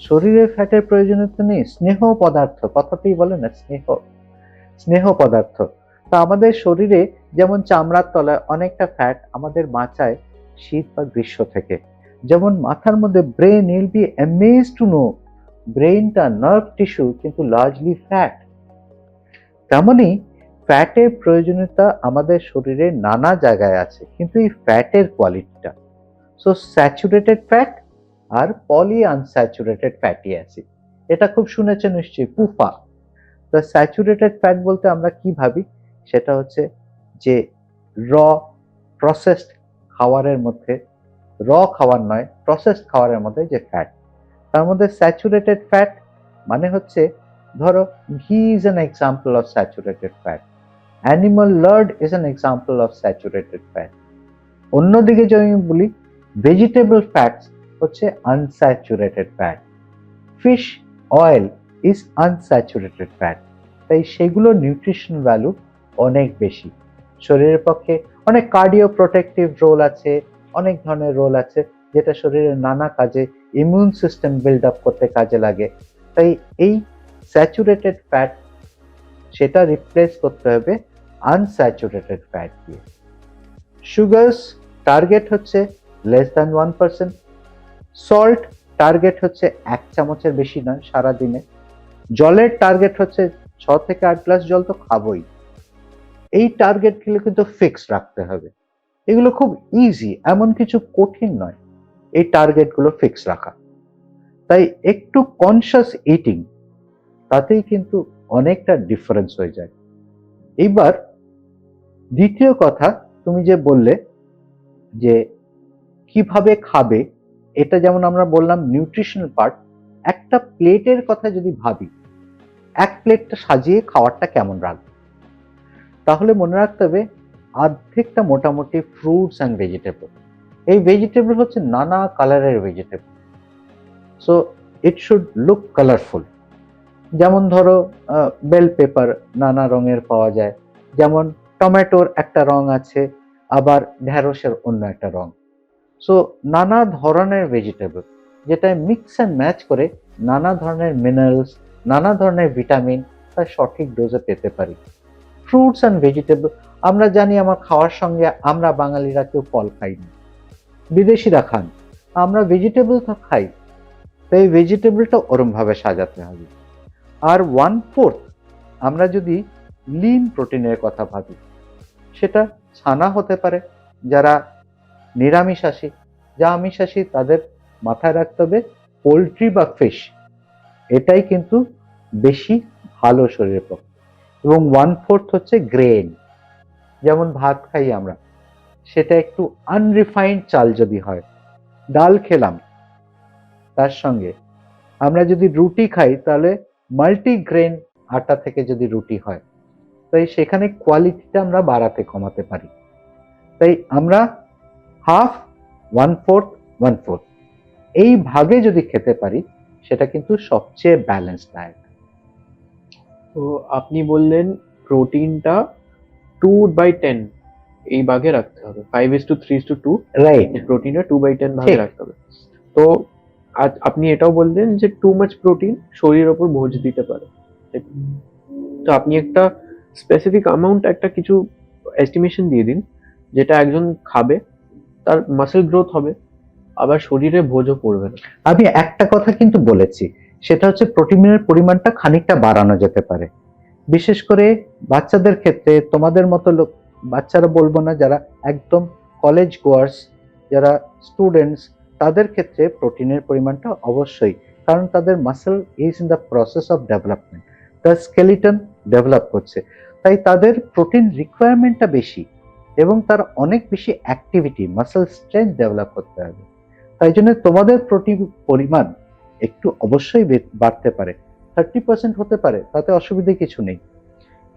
শরীরে ফ্যাটের প্রয়োজনীয়তা নেই, স্নেহ পদার্থ, কথাতেই বলে না স্নেহ, স্নেহ পদার্থ। তা আমাদের শরীরে যেমন চামড়ার তলায় অনেকটা ফ্যাট আমাদের বাঁচায় শীত বা গ্রীষ্ম থেকে। যেমন মাথার মধ্যে brain, you'll be amazed to know, ব্রেনটা নার্ভ টিস্যু কিন্তু লার্জলি ফ্যাট। তেমনি ফ্যাটের প্রয়োজনীয়তা আমাদের শরীরে নানা জায়গায় আছে, কিন্তু এই ফ্যাটের কোয়ালিটিটা, সো স্যাচুরেটেড ফ্যাট আর পলি আনস্যাচুরেটেড ফ্যাটি অ্যাসিড, এটা খুব শুনেছেন নিশ্চয়ই, পুফা। তো স্যাচুরেটেড ফ্যাট বলতে আমরা কি ভাবি, সেটা হচ্ছে যে র প্রসেসড খাবারের মধ্যে, র খাবার নয়, প্রসেসড খাবারের মধ্যে যে ফ্যাট, তার মধ্যে স্যাচুরেটেড ফ্যাট মানে হচ্ছে, ধরো ঘি is an example of saturated fat, animal লার্ড is an example of saturated fat. অন্যদিকে যদি আমি বলি, ভেজিটেবল ফ্যাটস হচ্ছে unsaturated fat, fish oil is unsaturated fat. তাই সেগুলো নিউট্রিশন ভ্যালু অনেক বেশি শরীরের পক্ষে। অনেক কার্ডিও প্রোটেক্টিভ রোল আছে, অনেক ধরনের রোল আছে, যেটা শরীরের নানা কাজে, ইমিউন সিস্টেম বিল্ড আপ করতে কাজে লাগে। তাই এই স্যাচুরেটেড ফ্যাট, সেটা রিপ্লেস করতে হবে আনস্যাচুরেটেড ফ্যাট দিয়ে। সুগারস টার্গেট হচ্ছে লেস দ্যান 1%, সল্ট টার্গেট হচ্ছে 1 চামচের বেশি নয় সারাদিনে, জলের টার্গেট হচ্ছে 6 থেকে 8 গ্লাস জল তো খাবোই। এই টার্গেট গুলো কিন্তু ফিক্স রাখতে হবে, এগুলো খুব ইজি, এমন কিছু কঠিন নয় এই টার্গেট গুলো ফিক্স রাখা। তাই একটু কনসিয়াস ইটিং, তাতেই কিন্তু অনেকটা ডিফারেন্স হয়ে যায়। এবার দ্বিতীয় কথা, তুমি যে বললে যে কিভাবে খাবে, এটা যেমন আমরা বললাম নিউট্রিশনাল পার্ট, একটা প্লেটের কথা যদি ভাবি, এক প্লেটটা সাজিয়ে খাওয়ারটা কেমন রাখবে, তাহলে মনে রাখতে হবে অর্ধেকটা মোটামুটি ফ্রুটস অ্যান্ড ভেজিটেবল। এই ভেজিটেবল হচ্ছে নানা কালারের vegetable, so it should look colourful. যেমন ধরো বেল পেপার নানা রঙের পাওয়া যায়, যেমন টমেটোর একটা রং আছে, আবার ঢেঁড়সের অন্য একটা রং। সো নানা ধরনের ভেজিটেবল, যেটা মিক্স অ্যান্ড ম্যাচ করে নানা ধরনের মিনারেলস, নানা ধরনের ভিটামিন তার সঠিক ডোজে পেতে পারি। ফ্রুটস অ্যান্ড ভেজিটেবল, আমরা জানি আমার খাওয়ার সঙ্গে আমরা বাঙালিরা কেউ ফল খাই না, বিদেশিরা খান, আমরা ভেজিটেবল তো খাই। তো এই ভেজিটেবলটা ওরম ভাবে সাজাতে হবে। আর 1/4 আমরা যদি লিন প্রোটিনের কথা ভাবি, সেটা ছানা হতে পারে, যারা নিরামিষাশী, যা আমিষাশী তাদের মাথায় রাখতে হবে পোলট্রি বা ফিশ, এটাই কিন্তু বেশি ভালো শরীরের পক্ষে। এবং 1/4 হচ্ছে গ্রেন, যেমন ভাত খাই আমরা, সেটা একটু আনরিফাইন্ড চাল যদি হয়, ডাল খেলাম, তার সঙ্গে আমরা যদি রুটি খাই তাহলে মাল্টিগ্রেন আটা থেকে যদি রুটি হয়, তাই সেখানে কোয়ালিটিটা আমরা বাড়াতে কমাতে পারি। তাই আমরা হাফ, 1/4, 1/4 এই ভাগে যদি খেতে পারি সেটা কিন্তু সবচেয়ে ব্যালেন্সড ডায়েট। তো আপনি বললেন প্রোটিনটা 2/10 এই ভাগে রাখতে হবে, 5:3:2 রাইট, প্রোটিনটা 2/10 ভাগে ঠিক। রাখতে হবে। তো আপনি এটাও বললেন যে টু মাচ প্রোটিন শরীরের ওপর বোঝ দিতে পারে। তো আপনি একটা স্পেসিফিক অ্যামাউন্ট, একটা কিছু এস্টিমেশন দিয়ে দিন যেটা একজন খাবে, তার মাসেল গ্রোথ হবে, আবার শরীরে বোঝও পড়বে না। আমি একটা কথা কিন্তু বলেছি, সেটা হচ্ছে প্রোটিনের পরিমাণটা খানিকটা বাড়ানো যেতে পারে, বিশেষ করে বাচ্চাদের ক্ষেত্রে। তোমাদের মতো লোক, বাচ্চারা বলবো না, যারা একদম কলেজ গোয়ার্স, যারা স্টুডেন্টস, তাদের ক্ষেত্রে প্রোটিনের পরিমাণটা অবশ্যই, কারণ তাদের muscle is in the process of development, তার স্কেলিটন ডেভেলপ করছে, তাই তাদের প্রোটিন রিকোয়ারমেন্টটা বেশি এবং তার অনেক বেশি অ্যাক্টিভিটি, মাসেল স্ট্রেংথ ডেভেলপ করতে হবে। তাই জন্য তোমাদের প্রোটিন পরিমাণ একটু অবশ্যই বাড়তে পারে, 30% হতে পারে, তাতে অসুবিধে কিছু নেই।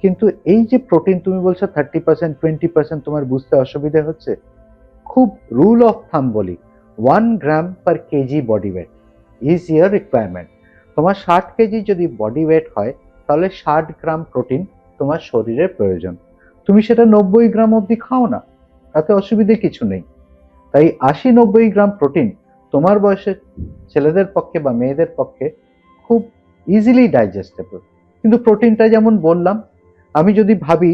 কিন্তু এই যে প্রোটিন তুমি বলছো 30%, 20% তোমার বুঝতে অসুবিধা হচ্ছে, খুব রুল অফ থাম বলি, 1 গ্রাম পার KG body weight is year requirement. তোমার 60 কেজি যদি বডি ওয়েট হয় তাহলে 60 গ্রাম প্রোটিন তোমার শরীরের প্রয়োজন। তুমি সেটা 90 গ্রাম অবধি খাও না, তাতে অসুবিধে কিছু নেই। তাই 80-90 গ্রাম প্রোটিন তোমার বয়সের ছেলেদের পক্ষে বা মেয়েদের পক্ষে খুব ইজিলি ডাইজেস্টেবল। কিন্তু প্রোটিনটা যেমন বললাম, আমি যদি ভাবি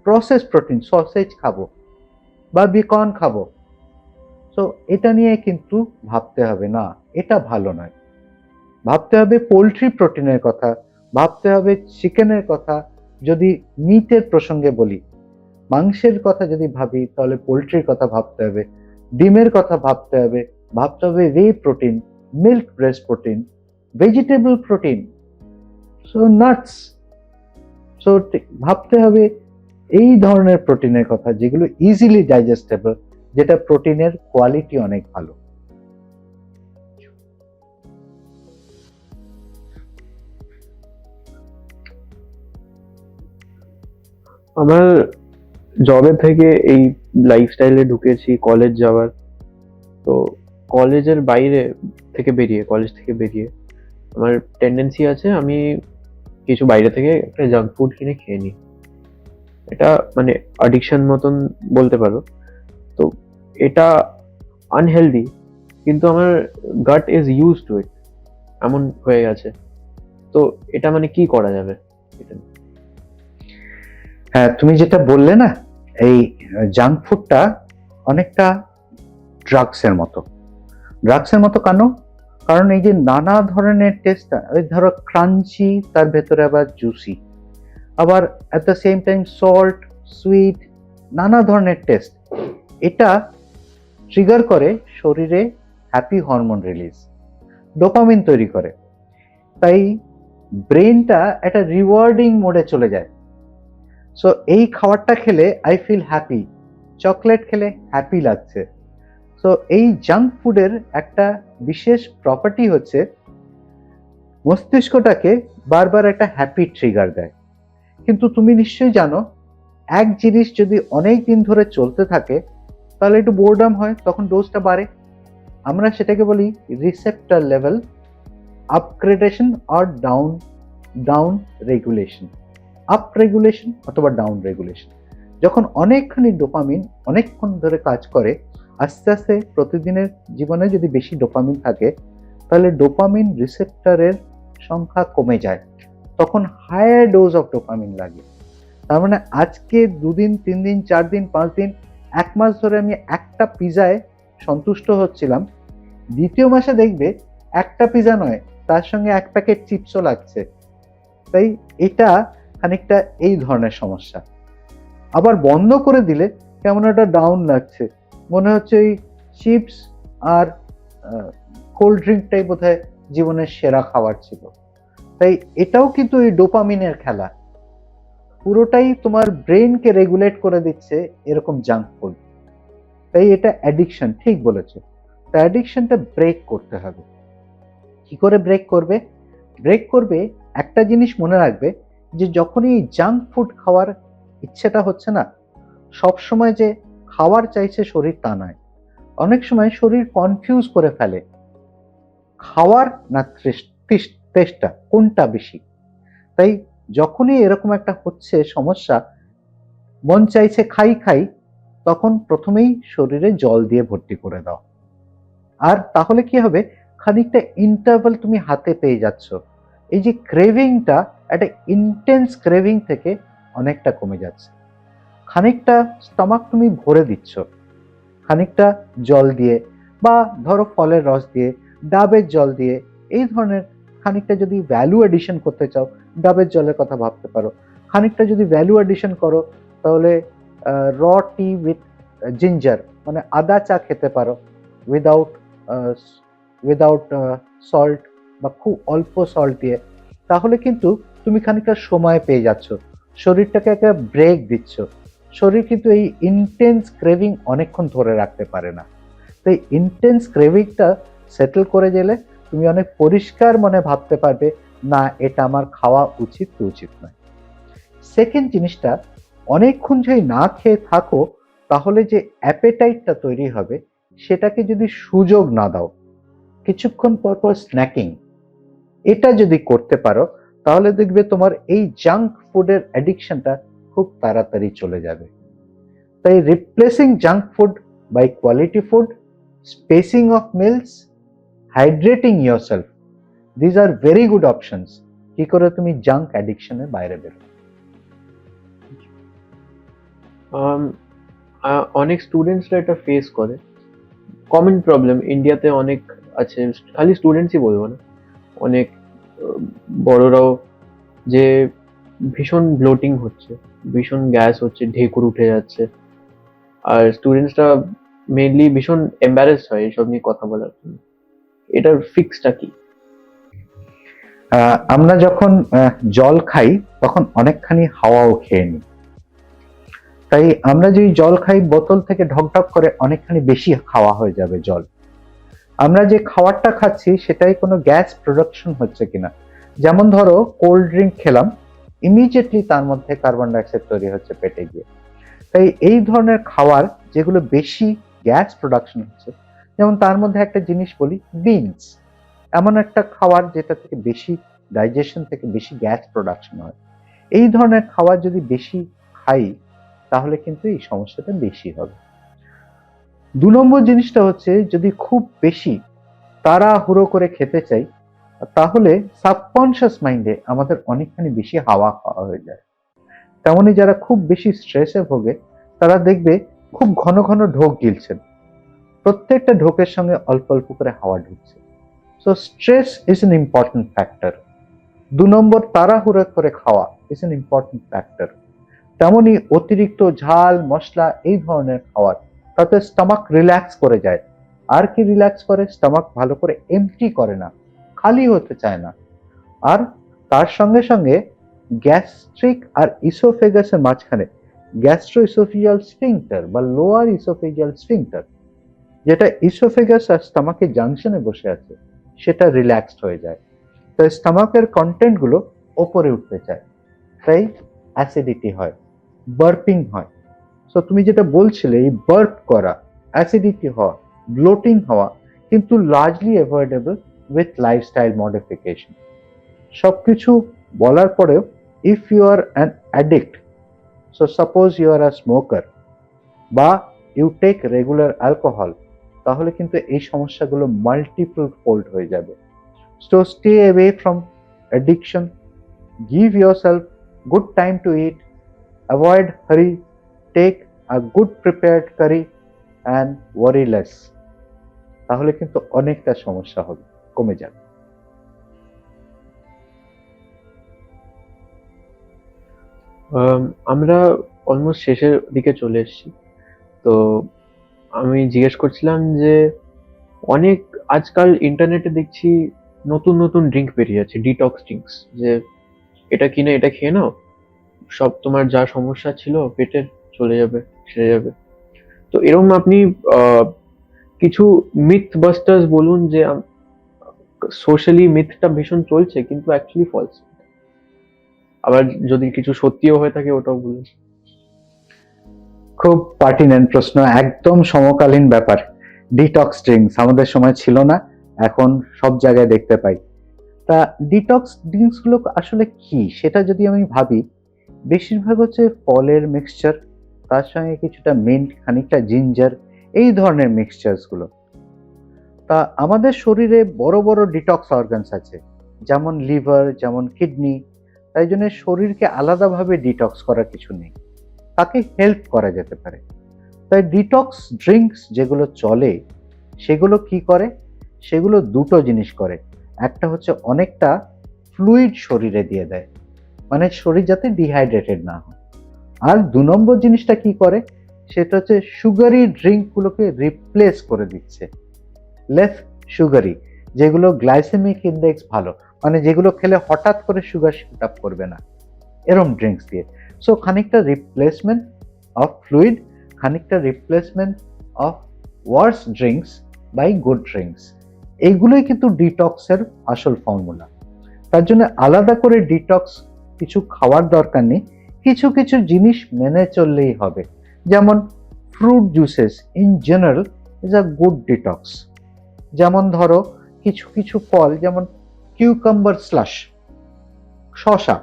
প্রসেস প্রোটিন, সসেজ খাবো বা বিকর্ন খাবো, তো এটা নিয়ে কিন্তু ভাবতে হবে না, এটা ভালো নয়। ভাবতে হবে পোলট্রি প্রোটিনের কথা, ভাবতে হবে চিকেনের কথা। যদি মিটের প্রসঙ্গে বলি, মাংসের কথা যদি ভাবি তাহলে পোলট্রির কথা ভাবতে হবে, ডিমের কথা ভাবতে হবে, ভাবতে হবে whey protein, milk breast protein, vegetable protein, so nuts. So ভাবতে হবে এই ধরনের প্রোটিনের কথা, যেগুলো ইজিলি ডাইজেস্টেবল, যেটা প্রোটিনের কোয়ালিটি অনেক ভালো। আমার জবে থেকে এই লাইফস্টাইলে ঢুকেছি, কলেজ যাওয়ার। তো কলেজের বাইরে থেকে বেরিয়ে, কলেজ থেকে বেরিয়ে আমার টেন্ডেন্সি আছে আমি কিছু বাইরে থেকে একটা জাঙ্ক ফুড কিনে খেয়ে নিই। এটা মানে অ্যাডিকশন মতন বলতে পারো। তো এটা আনহেলদি, কিন্তু আমার গাট ইজ ইউজ টু ইট, এমন হয়ে গেছে। তো এটা মানে কি করা যাবে এটা? হ্যাঁ, তুমি যেটা বললে না, এই জাঙ্ক ফুডটা অনেকটা ড্রাগসের মতো। ড্রাগসের মতো কেন? কারণ এই যে নানা ধরনের টেস্ট, ওই ধরো ক্রাঞ্চি, তার ভেতরে আবার জুসি, আবার at the same time salt, sweet, নানা ধরনের টেস্ট, এটা ট্রিগার করে শরীরে হ্যাপি হরমোন রিলিজ, ডোপামিন তৈরি করে। তাই ব্রেনটা একটা রিওয়ার্ডিং মোডে চলে যায়। সো এই খাবারটা খেলে আই ফিল হ্যাপি, চকলেট খেলে হ্যাপি লাগছে। সো এই জাঙ্ক ফুডের একটা বিশেষ প্রপার্টি হচ্ছে মস্তিষ্কটাকে বারবার একটা হ্যাপি ট্রিগার দেয়। কিন্তু তুমি নিশ্চয়ই জানো, এক জিনিস যদি অনেক দিন ধরে চলতে থাকে তাহলে একটু বোরডাম হয়, তখন ডোজটা বাড়ে। আমরা সেটাকে বলি রিসেপ্টর লেভেল আপগ্রেডেশন আর ডাউন রেগুলেশন, আপ রেগুলেশন অথবা ডাউন রেগুলেশন। যখন অনেকখানি ডোপামিন অনেকক্ষণ ধরে কাজ করে, আস্তে আস্তে প্রতিদিনের জীবনে যদি বেশি ডোপামিন থাকে তাহলে ডোপামিন রিসেপ্টরের সংখ্যা কমে যায়, তখন হায়ার ডোজ অফ ডোপামিন লাগে। তার মানে আজকে 2 দিন, 3 দিন, 4 দিন, 5 দিন, 1 মাস ধরে আমি একটা পিজায় সন্তুষ্ট হচ্ছিলাম, দ্বিতীয় মাসে দেখবে একটা পিজা নয়, তার সঙ্গে 1 প্যাকেট চিপসও লাগছে। তাই এটা খানিকটা এই ধরনের সমস্যা। আবার বন্ধ করে দিলে কেমন একটা ডাউন লাগছে, মনে হচ্ছে এই চিপস আর কোল্ড ড্রিঙ্কটাই বোধহয় জীবনের সেরা খাবার ছিল। তাই এটাও কিন্তু এই ডোপামিনের খেলা, পুরোটাই তোমার ব্রেনকে রেগুলেট করে দিচ্ছে এরকম জাঙ্ক ফুড। তাই এটা অ্যাডিকশন, ঠিক বলেছো। তো অ্যাডিকশনটা ব্রেক করতে হবে। কি করে ব্রেক করবে? ব্রেক করবে, একটা জিনিস মনে রাখবে যে যখনই জাঙ্ক ফুড খাওয়ার ইচ্ছেটা হচ্ছে না, সব সময় যে খাওয়ার চাইছে শরীর তা নয়। অনেক সময় শরীর কনফিউজ করে ফেলে খাওয়ার না তেষ্টা কোনটা বেশি। তাই যখনই এরকম একটা হচ্ছে সমস্যা, মন চাইছে খাই খাই, তখন প্রথমেই শরীরে জল দিয়ে ভর্তি করে দাও। আর তাহলে কি হবে, খানিকটা ইন্টারভাল তুমি হাতে পেয়ে যাচ্ছ। এই যে ক্রেভিংটা, একটা ইন্টেন্স ক্রেভিং থেকে অনেকটা কমে যাচ্ছে। খানিকটা স্টমাক তুমি ভরে দিচ্ছ খানিকটা জল দিয়ে, বা ধরো ফলের রস দিয়ে, ডাবের জল দিয়ে। এই ধরনের খানিকটা যদি ভ্যালু এডিশন করতে চাও, ডাবের জলের কথা ভাবতে পারো। খানিকটা যদি ভ্যালু এডিশন করো, তাহলে র টি উইথ জিঞ্জার, মানে আদা চা খেতে পারো, উইদাউট উইদাউট সল্ট, বা খুব অল্প সল্ট দিয়ে। তাহলে কিন্তু তুমি খানিকটা সময় পেয়ে যাচ্ছ, শরীরটাকে একটা ব্রেক দিচ্ছ। শরীর কিন্তু এই ইন্টেন্স ক্রেভিং অনেকক্ষণ ধরে রাখতে পারে না। তাই ইন্টেন্স ক্রেভিংটা সেটেল করে গেলে তুমি অনেক পরিষ্কার মনে ভাবতে পারবে, না এটা আমার খাওয়া উচিত কি উচিত নয়। সেকেন্ড জিনিসটা, অনেকক্ষণ যদি না খেয়ে থাকো, তাহলে যে অ্যাপেটাইটটা তৈরি হবে সেটাকে যদি সুযোগ না দাও, কিছুক্ষণ পর পর স্ন্যাকিং এটা যদি করতে পারো, তাহলে দেখবে তোমার এই জাঙ্ক ফুডের অ্যাডিকশনটা খুব তাড়াতাড়ি চলে যাবে। তাই replacing junk food by quality food, spacing of meals, hydrating yourself, these are very good options কি করে তুমি জাঙ্ক অ্যাডিকশনের বাইরে বেরো। অনেক স্টুডেন্টসরা এটা ফেস করে, কমন প্রবলেম ইন্ডিয়াতে অনেক আছে, খালি স্টুডেন্টসই বলবো না, অনেক বড়রাও, যে ভীষণ ব্লোটিং হচ্ছে, ভীষণ গ্যাস হচ্ছে, ঢেকুর উঠে যাচ্ছে। আর স্টুডেন্টসরা মেইনলি ভীষণ এম্বারেসড হয় এসব নিয়ে কথা বলার জন্য। এটার ফিক্সটা কি? আমরা যখন জল খাই তখন অনেকখানি হাওয়াও খেয়ে নিই। তাই আমরা যদি জল খাই, বোতল থেকে ঢকঢক করে অনেকখানি বেশি খাওয়া হয়ে যাবে জল। আমরা যে খাবারটা খাচ্ছি সেটাই কোনো গ্যাস প্রোডাকশন হচ্ছে কিনা। যেমন ধরো কোল্ড ড্রিঙ্ক খেলাম, ইমিডিয়েটলি তার মধ্যে কার্বন ডাইঅক্সাইড তৈরি হচ্ছে পেটে গিয়ে। তাই এই ধরনের খাবার যেগুলো বেশি গ্যাস প্রোডাকশন হচ্ছে, যেমন তার মধ্যে একটা জিনিস বলি, বিনস, এমন একটা খাবার যেটা থেকে বেশি ডাইজেশন থেকে বেশি গ্যাস প্রোডাকশন হয়। এই ধরনের খাবার যদি বেশি খাই, তাহলে কিন্তু এই সমস্যাটা বেশি হবে। 2 নম্বর জিনিসটা হচ্ছে, যদি খুব বেশি তাড়াহুড়ো করে খেতে চাই, তাহলে সাবকনশিয়াস মাইন্ডে আমাদের অনেকখানি বেশি হাওয়া খাওয়া হয়ে যায়। তেমনি যারা খুব বেশি স্ট্রেসে ভোগে, তারা দেখবে খুব ঘন ঘন ঢোক গিলছেন, প্রত্যেকটা ঢোকের সঙ্গে অল্প অল্প করে হাওয়া ঢুকছে। So stress is an important factor. 2 নম্বর, তাড়াহুড়ো করে খাওয়া ইজ এন ইম্পর্টেন্ট ফ্যাক্টর। তেমনি অতিরিক্ত ঝাল মশলা এই ধরনের খাবার, তাতে স্টমাক রিল্যাক্স করে যায়। আর কি রিল্যাক্স করে? স্টমাক ভালো করে এমটি করে না, খালি হতে চায় না। আর তার সঙ্গে সঙ্গে গ্যাস্ট্রিক আর ইসোফেগাসের মাঝখানে গ্যাস্ট্রো ইসোফেজিয়াল স্ফিংটার বা লোয়ার ইসোফেজিয়াল স্ফিংটার, যেটা ইসোফেগাস আর স্টমাকের জাংশনে বসে আছে, সেটা রিল্যাক্সড হয়ে যায়। তো স্টমাকের কন্টেন্ট গুলো ওপরে উঠতে চায়, তাই অ্যাসিডিটি হয়, বার্পিং হয়। সো তুমি যেটা বলছিলে, এই বার্প করা, অ্যাসিডিটি হওয়া, ব্লোটিং হওয়া কিন্তু largely avoidable with lifestyle modification. সবকিছু বলার পরেও, if you are an addict, so suppose you are a smoker, বা ইউ টেক রেগুলার অ্যালকোহল, তাহলে কিন্তু এই সমস্যাগুলো মাল্টিপল ফোল্ড হয়ে যাবে। So stay away from addiction, give yourself good time to eat, avoid hurry, take a good prepared curry and worry less, তাহলে কিন্তু অনেকটা সমস্যা হবে, কমে যাবে। আমরা অলমোস্ট শেষের দিকে চলে এসেছি। তো আমি জিজ্ঞেস করছিলাম যে অনেক আজকাল ইন্টারনেটে দেখছি নতুন নতুন ড্রিঙ্ক বেরিয়ে যাচ্ছে, ডিটক্স ড্রিঙ্কস, যে এটা কিনে এটা খেয়ে নাও, সব তোমার যা সমস্যা ছিল পেটের চলে যাবে, সেরে যাবে। তো এরকম আপনি কিছু মিথ বাস্টার্স বলুন, যে সোশ্যালি মিথটা ভীষণ চলছে, কিন্তু অ্যাকচুয়ালি ফলস। আবার যদি কিছু সত্যিও হয়ে থাকে ওটাও বলুন। খুব পার্টিনেন্ট প্রশ্ন, একদম সমকালীন ব্যাপার। ডিটক্স ড্রিঙ্কস আমাদের সময় ছিল না, এখন সব জায়গায় দেখতে পাই। তা ডিটক্স ড্রিঙ্কস গুলো আসলে কি সেটা যদি আমি ভাবি, বেশিরভাগ হচ্ছে ফলের মিক্সচার, তার সঙ্গে কিছুটা মিন্ট, খানিকটা জিঞ্জার, এই ধরনের মিক্সচার্স গুলো। তা আমাদের শরীরে বড় বড় ডিটক্স অর্গানস আছে, যেমন লিভার, যেমন কিডনি। তাই জন্য শরীরকে আলাদাভাবে ডিটক্স করার কিছু নেই, তাকে হেল্প করা যেতে পারে। তাই ডিটক্স ড্রিঙ্কস যেগুলো চলে সেগুলো কি করে, সেগুলো দুটো জিনিস করে। একটা হচ্ছে অনেকটা ফ্লুইড শরীরে দিয়ে দেয়, মানে শরীর যাতে ডিহাইড্রেটেড না হয়। আর 2 নম্বর জিনিসটা কি করে, সেটা হচ্ছে সুগারি ড্রিঙ্ক গুলোকে রিপ্লেস করে দিচ্ছে লেস সুগারি, যেগুলো গ্লাইসেমিক ইন্ডেক্স ভালো, মানে যেগুলো খেলে হঠাৎ করে সুগার শুট আপ করবে না, এরম ড্রিঙ্কস দিয়ে। সো খানিকটা রিপ্লেসমেন্ট অফ ফ্লুইড, খানিকটা replacement of worse drinks by good drinks, এইগুলোই কিন্তু ডিটক্সের আসল ফর্মুলা। তার জন্য আলাদা করে ডিটক্স কিছু খাওয়ার দরকার নেই, কিছু কিছু জিনিস মেনে চললেই হবে। যেমন fruit juices in general is a good detox. যেমন ধরো কিছু কিছু ফল, যেমন কিউকাম্বার স্লাশ, শসা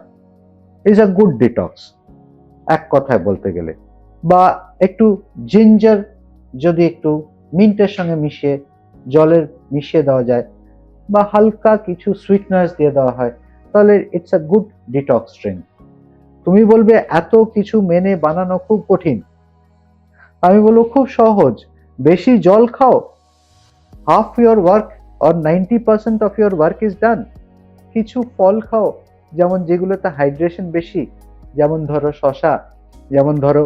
ইজ আ গুড ডিটক্স এক কথায় বলতে গেলে। বা একটু জিঞ্জার যদি একটু মিন্টের সঙ্গে মিশিয়ে জলের মিশিয়ে দেওয়া যায়, বা হালকা কিছু সুইটনার্স দিয়ে দেওয়া হয়, তাহলে it's a good detox drink. তুমি বলবে এত কিছু মেনে বানানো খুব কঠিন, আমি বলবো খুব সহজ। বেশি জল খাও, half your work or 90% of your work is done. কিছু ফল খাও, যেমন যেগুলোতে হাইড্রেশন বেশি, যেমন ধরো শসা, যেমন ধরো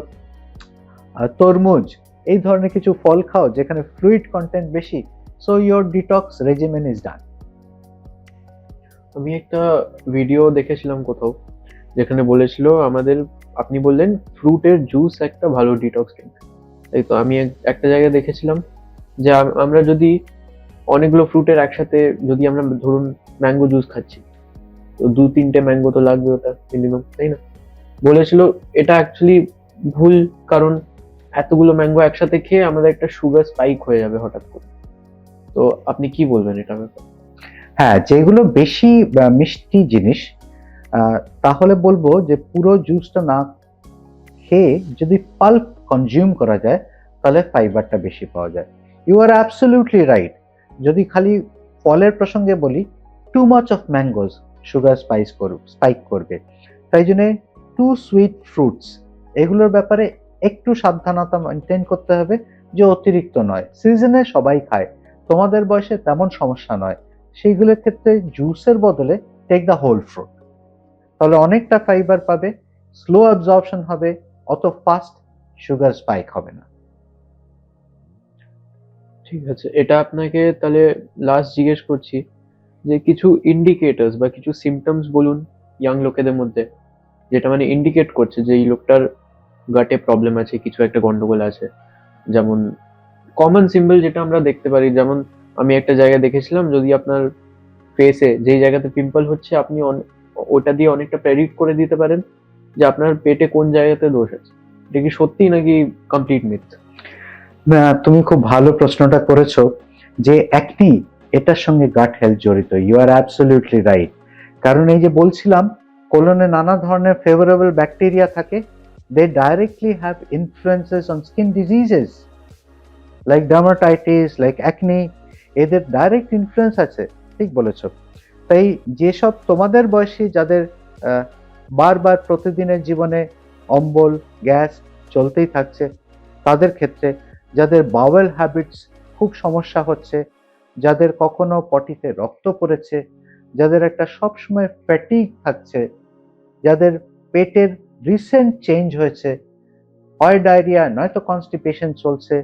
তরমুজ, এই ধরনের কিছু ফল খাও যেখানে ফ্লুইড কন্টেন্ট বেশি, so your detox regimen is done. আমি একটা ভিডিও দেখেছিলাম কোথাও, যেখানে বলেছিল আমাদের, আপনি বললেন ফ্রুটের জুস একটা ভালো ডিটক্স ড্রিঙ্ক, তাই তো? আমি একটা জায়গায় দেখেছিলাম যে আমরা যদি অনেকগুলো ফ্রুটের একসাথে, যদি আমরা ধরুন ম্যাঙ্গো জুস খাচ্ছি, তো 2-3টে ম্যাঙ্গো তো লাগবে ওটা মিনিমাম, তাই না? বলেছিল এটা অ্যাকচুয়ালি ভুল, কারণ এতগুলো ম্যাঙ্গো একসাথে খেয়ে আমাদের একটা সুগার স্পাইক হয়ে যাবে হঠাৎ করে। তো আপনি কি বলবেন এটা ব্যাপারে? হ্যাঁ, যেগুলো বেশি মিষ্টি জিনিস, তাহলে বলবো যে পুরো জুসটা না খেয়ে যদি পাল্প কনজিউম করা যায়, তাহলে ফাইবারটা বেশি পাওয়া যায়। You are absolutely right. যদি খালি ফলের প্রসঙ্গে বলি, too much of mangoes sugar spike করবে। তাই জন্য টু সুইট ফ্রুটস, এগুলোর ব্যাপারে একটু সাবধানতা মেনটেন করতে হবে, যে অতিরিক্ত নয়। সিজনে সবাই খায়, তোমাদের বয়সে তেমন সমস্যা নয়, সেইগুলোর ক্ষেত্রে জুসের বদলে টেক দ্য হোল ফ্রুট, তাহলে অনেকটা ফাইবার পাবে, স্লো অ্যাবজর্পশন হবে, অত ফাস্ট সুগার স্পাইক হবে না। ঠিক আছে, এটা আপনাকে তাহলে লাস্ট জিজ্ঞেস করছি যে কিছু ইন্ডিকেটরস বা কিছু সিমটমস বলুন ইয়াং লোকেদের মধ্যে, যেটা মানে ইন্ডিকেট করছে যে এই লোকটার গাটে প্রবলেম আছে, কিছু একটা গন্ডগোল আছে। যেমন কমন সিম্বল যেটা আমরা দেখতে পারি, যেমন আমি একটা জায়গায় দেখেছিলাম, যদি আপনার ফেসে যেই জায়গাতে পিম্পল হচ্ছে, আপনি ওটা দিয়ে অনেকটা প্রেডিক্ট করে দিতে পারেন যে আপনার পেটে কোন জায়গাতে দোষ আছে। এটা কি সত্যি নাকি কমপ্লিট মিথ? না, তুমি খুব ভালো প্রশ্নটা করেছো, যে একনি এটার সঙ্গে গাট হেলথ জড়িত। You are absolutely right. কারণ এই যে বলছিলাম, কোলনে নানা ধরনের ফেভারেবল ব্যাকটেরিয়া থাকে, দে directly have influences on skin diseases like dermatitis, like acne, এদের ডাইরেক্ট ইনফ্লুয়েন্স আছে। ঠিক বলেছো। তাই যেসব তোমাদের বয়সী যাদের বারবার প্রতিদিনের জীবনে অম্বল, গ্যাস চলতেই থাকছে, তাদের ক্ষেত্রে, যাদের বাওয়েল হ্যাবিটস খুব সমস্যা হচ্ছে, যাদের কখনো পটিতে রক্ত পড়েছে, যাদের একটা সবসময় ফ্যাটিগ থাকছে, যাদের পেটের রিসেন্ট চেঞ্জ হয়েছে, হয় ডায়রিয়া নয়তো কনস্টিপেশন চলছে,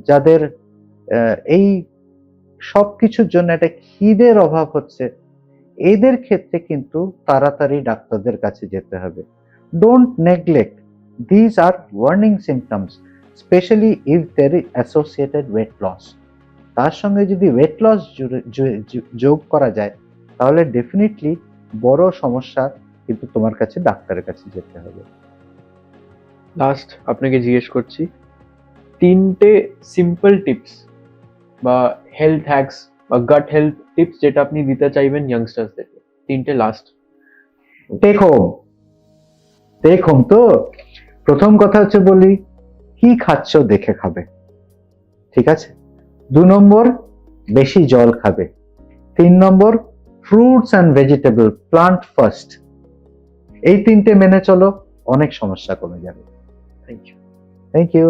যাদের এই সব কিছুর জন্য একটা খিদের অভাব হচ্ছে, এদের ক্ষেত্রে কিন্তু তাড়াতাড়ি ডাক্তারদের কাছে যেতে হবে। Don't neglect, this are warning symptoms, specially if there is associated weight loss. তার সঙ্গে যদি ওয়েট লস যোগ করা যায়, তাহলে ডেফিনেটলি বড় সমস্যা কিন্তু তোমার কাছে ডাক্তারের কাছে যেতে হবে। লাস্ট আপনাকে জিজ্ঞেস করছি, 3টে সিম্পল টিপস বা হেলথ হ্যাকস বা গাট হেলথ টিপস যেটা আপনি দিতে চাইবেন ইয়াংস্টার্সদেরকে, 3টে লাস্ট। টেক হোম তো প্রথম কথা হচ্ছে বলি, কি খাচ্ছ দেখে খাবে, ঠিক আছে? 2 নম্বর, বেশি জল খাবে। 3 নম্বর, fruits and vegetable, plant first. এই 3টে মেনে চলো, অনেক সমস্যা কমে যাবে। Thank you. Thank you.